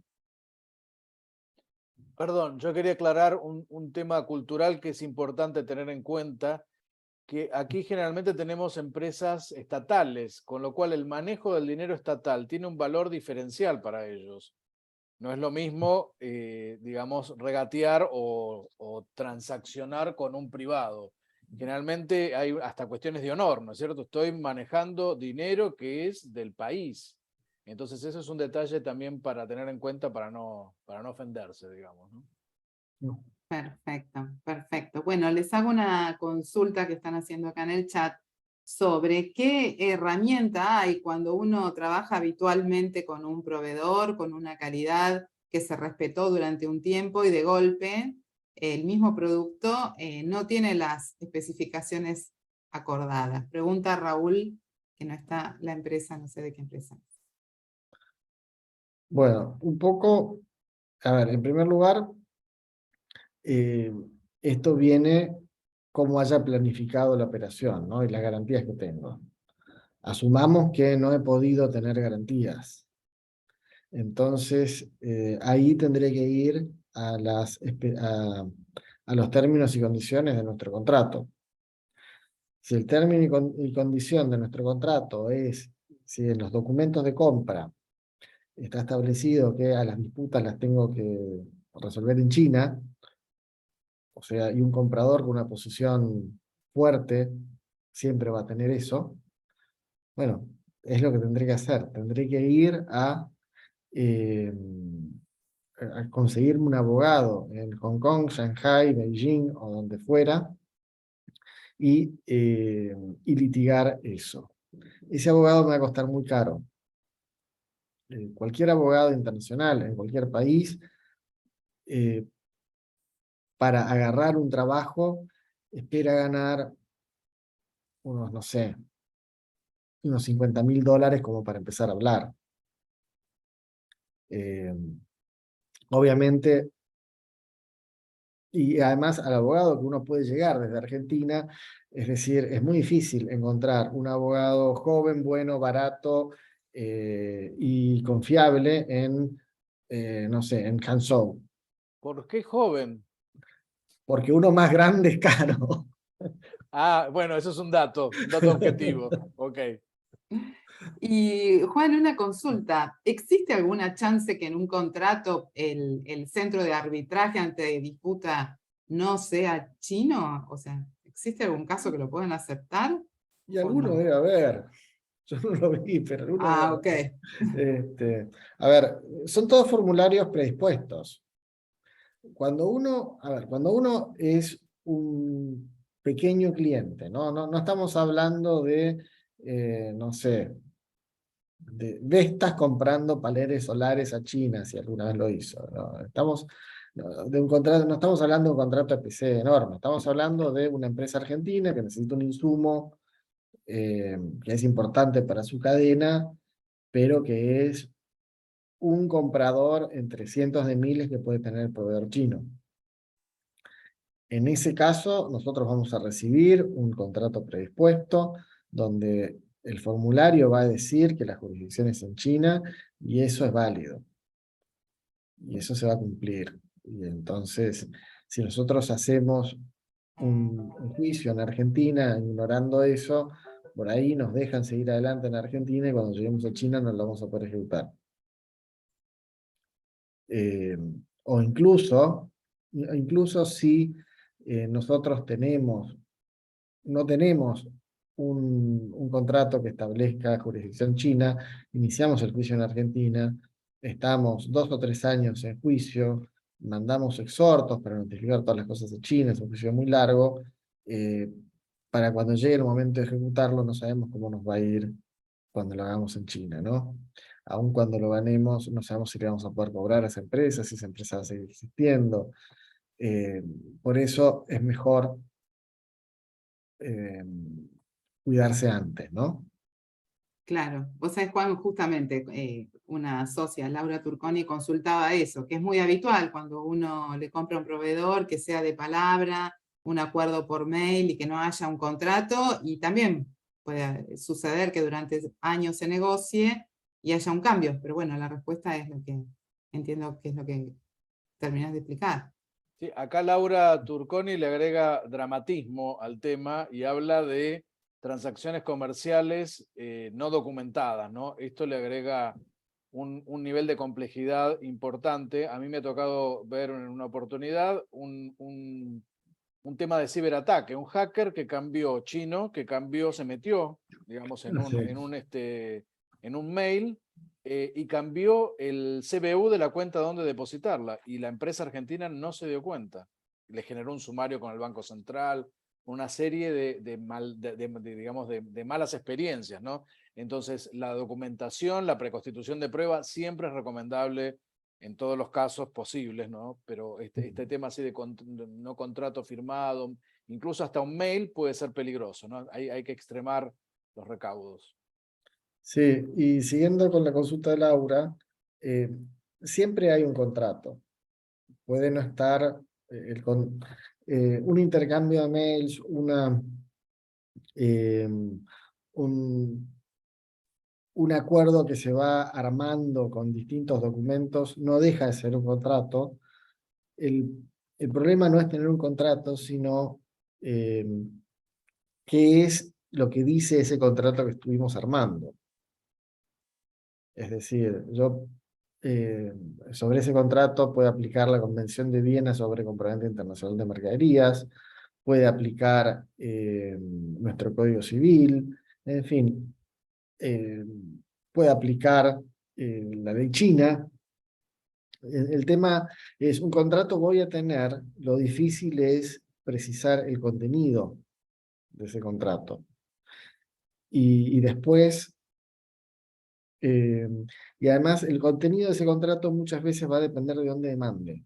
Perdón, yo quería aclarar un tema cultural que es importante tener en cuenta, que aquí generalmente tenemos empresas estatales, con lo cual el manejo del dinero estatal tiene un valor diferencial para ellos. No es lo mismo, digamos, regatear o transaccionar con un privado. Generalmente hay hasta cuestiones de honor, ¿no es cierto? Estoy manejando dinero que es del país. Entonces eso es un detalle también para tener en cuenta para no ofenderse, digamos, ¿no? Perfecto, perfecto. Bueno, les hago una consulta que están haciendo acá en el chat sobre qué herramienta hay cuando uno trabaja habitualmente con un proveedor, con una calidad que se respetó durante un tiempo y de golpe el mismo producto no tiene las especificaciones acordadas. Pregunta Raúl, que no está la empresa, no sé de qué empresa. Bueno, un poco, a ver, en primer lugar, esto viene como haya planificado la operación, ¿no? Y las garantías que tengo. Asumamos que no he podido tener garantías. Entonces, ahí tendré que ir a los términos y condiciones de nuestro contrato. Si el término y condición de nuestro contrato es, si en los documentos de compra está establecido que a las disputas las tengo que resolver en China, o sea, y un comprador con una posición fuerte siempre va a tener eso, bueno, es lo que tendré que hacer. Tendré que ir a conseguirme un abogado en Hong Kong, Shanghai, Beijing o donde fuera y litigar eso. Ese abogado me va a costar muy caro. Cualquier abogado internacional en cualquier país, para agarrar un trabajo, espera ganar unos, no sé, unos $50.000 como para empezar a hablar. Obviamente, y además al abogado que uno puede llegar desde Argentina, es decir, es muy difícil encontrar un abogado joven, bueno, barato y confiable en, no sé, en Hangzhou. ¿Por qué joven? Porque uno más grande es caro. Ah, bueno, eso es un dato objetivo. Ok. Y Juan, una consulta. ¿Existe alguna chance que en un contrato el centro de arbitraje ante disputa no sea chino? O sea, ¿existe algún caso que lo puedan aceptar Y o alguno no? debe haber. Yo no lo vi, pero alguno debe Ah, haber. ok. A ver, son todos formularios predispuestos. Cuando uno es un pequeño cliente, no estamos hablando de, no sé, de Vestas comprando paneles solares a China, si alguna vez lo hizo. No estamos hablando de un contrato EPC enorme, estamos hablando de una empresa argentina que necesita un insumo que es importante para su cadena, pero que es un comprador entre cientos de miles que puede tener el proveedor chino. En ese caso, nosotros vamos a recibir un contrato predispuesto donde el formulario va a decir que la jurisdicción es en China y eso es válido. Y eso se va a cumplir. Y entonces, si nosotros hacemos un juicio en Argentina ignorando eso, por ahí nos dejan seguir adelante en Argentina y cuando lleguemos a China no lo vamos a poder ejecutar. O incluso si nosotros no tenemos un contrato que establezca jurisdicción china, iniciamos el juicio en Argentina, estamos 2 o 3 años en juicio, mandamos exhortos para notificar todas las cosas de China, es un juicio muy largo, para cuando llegue el momento de ejecutarlo no sabemos cómo nos va a ir cuando lo hagamos en China, ¿no? Aun cuando lo ganemos, no sabemos si le vamos a poder cobrar a esa empresa, si esa empresa va a seguir existiendo. Por eso es mejor cuidarse antes, ¿no? Claro. Vos sabés, Juan, justamente una socia, Laura Turconi, consultaba eso, que es muy habitual cuando uno le compra a un proveedor, que sea de palabra, un acuerdo por mail y que no haya un contrato, y también puede suceder que durante años se negocie y haya un cambio, pero bueno, la respuesta es lo que entiendo que es lo que terminas de explicar. Sí, acá Laura Turconi le agrega dramatismo al tema y habla de transacciones comerciales no documentadas, ¿no? Esto le agrega un nivel de complejidad importante. A mí me ha tocado ver en una oportunidad un tema de ciberataque, un hacker que cambió, chino, que cambió, se metió, digamos, en un mail, y cambió el CBU de la cuenta donde depositarla, y la empresa argentina no se dio cuenta. Le generó un sumario con el Banco Central, una serie de malas experiencias, ¿no? Entonces, la documentación, la preconstitución de prueba siempre es recomendable en todos los casos posibles, ¿no? Pero este tema así de no contrato firmado, incluso hasta un mail puede ser peligroso, ¿no? Hay que extremar los recaudos. Sí, y siguiendo con la consulta de Laura, siempre hay un contrato. Puede no estar un intercambio de mails, un acuerdo que se va armando con distintos documentos, no deja de ser un contrato. El problema no es tener un contrato, sino qué es lo que dice ese contrato que estuvimos armando. Es decir, yo sobre ese contrato puedo aplicar la Convención de Viena sobre Compraventa Internacional de Mercaderías, puede aplicar nuestro Código Civil, en fin, puede aplicar la ley china. El tema es, un contrato voy a tener, lo difícil es precisar el contenido de ese contrato. Y después, y además el contenido de ese contrato muchas veces va a depender de dónde demande.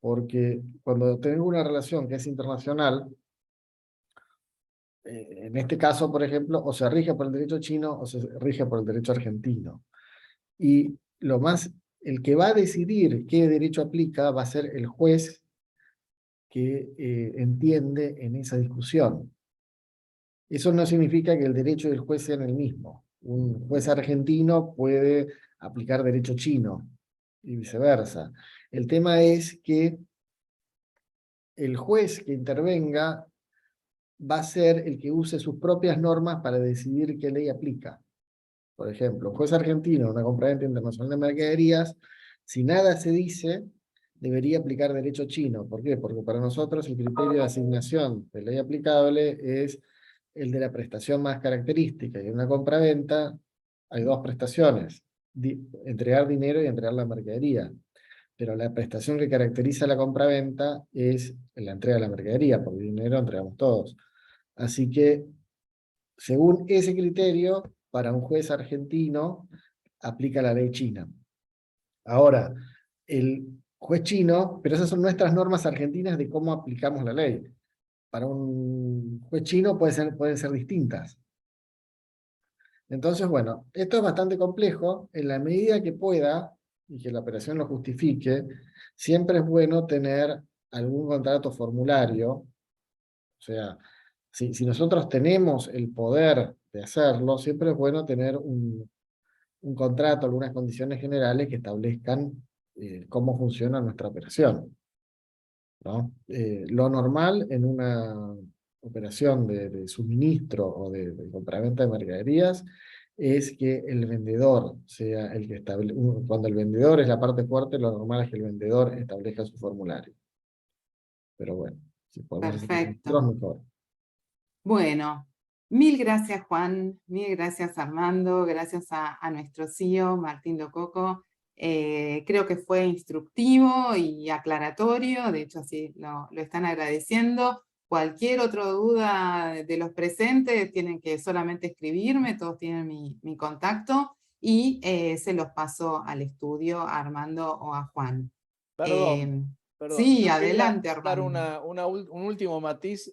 Porque cuando tengo una relación que es internacional, en este caso, por ejemplo, o se rige por el derecho chino o se rige por el derecho argentino. Y el que va a decidir qué derecho aplica va a ser el juez que entiende en esa discusión. Eso no significa que el derecho del juez sea el mismo. Un juez argentino puede aplicar derecho chino y viceversa. El tema es que el juez que intervenga va a ser el que use sus propias normas para decidir qué ley aplica. Por ejemplo, un juez argentino en una compraventa internacional de mercaderías, si nada se dice, debería aplicar derecho chino. ¿Por qué? Porque para nosotros el criterio de asignación de ley aplicable es el de la prestación más característica. Y en una compraventa hay dos prestaciones, entregar dinero y entregar la mercadería. Pero la prestación que caracteriza la compraventa es la entrega de la mercadería, porque dinero entregamos todos. Así que, según ese criterio, para un juez argentino, aplica la ley china. Ahora, el juez chino, pero esas son nuestras normas argentinas de cómo aplicamos la ley. Para un juez chino pueden ser distintas. Entonces, bueno, esto es bastante complejo. En la medida que pueda, y que la operación lo justifique, siempre es bueno tener algún contrato formulario. O sea, si nosotros tenemos el poder de hacerlo, siempre es bueno tener un contrato, algunas condiciones generales que establezcan cómo funciona nuestra operación, ¿no? Lo normal en una operación de suministro o de compraventa de mercaderías es que el vendedor sea el que establezca. Cuando el vendedor es la parte fuerte, lo normal es que el vendedor establezca su formulario. Pero bueno, si podemos hacer Perfecto. mejor. Bueno, mil gracias Juan, mil gracias Armando, gracias a nuestro CEO Martín Lococo. Creo que fue instructivo y aclaratorio, de hecho así lo están agradeciendo. Cualquier otra duda de los presentes tienen que solamente escribirme, todos tienen mi contacto y se los paso al estudio a Armando o a Juan. Perdón. Sí, Yo adelante quería dar Armando. un último matiz,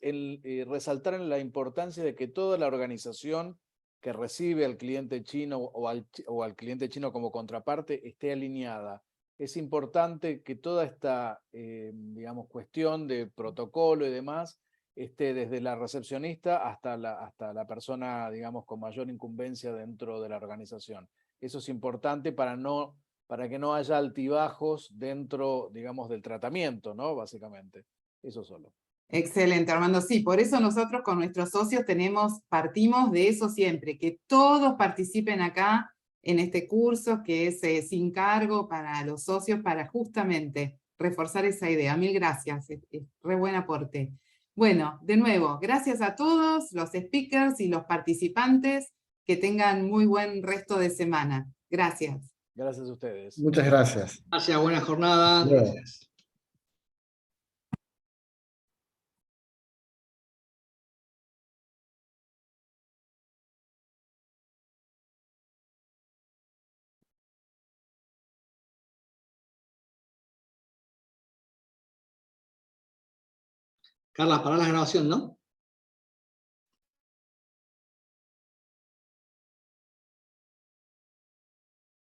resaltar en la importancia de que toda la organización que recibe al cliente chino o al cliente chino como contraparte esté alineada. Es importante que toda esta, digamos, cuestión de protocolo y demás esté desde la recepcionista hasta la persona, digamos, con mayor incumbencia dentro de la organización. Eso es importante para que no haya altibajos dentro, digamos, del tratamiento, ¿no? Básicamente, eso solo. Excelente, Armando. Sí, por eso nosotros con nuestros socios partimos de eso siempre, que todos participen acá en este curso, que es sin cargo para los socios, para justamente reforzar esa idea. Mil gracias, es re buen aporte. Bueno, de nuevo, gracias a todos los speakers y los participantes, que tengan muy buen resto de semana. Gracias. Gracias a ustedes. Muchas gracias. Gracias, buena jornada. Bueno. Gracias. Carla, para la grabación, ¿no?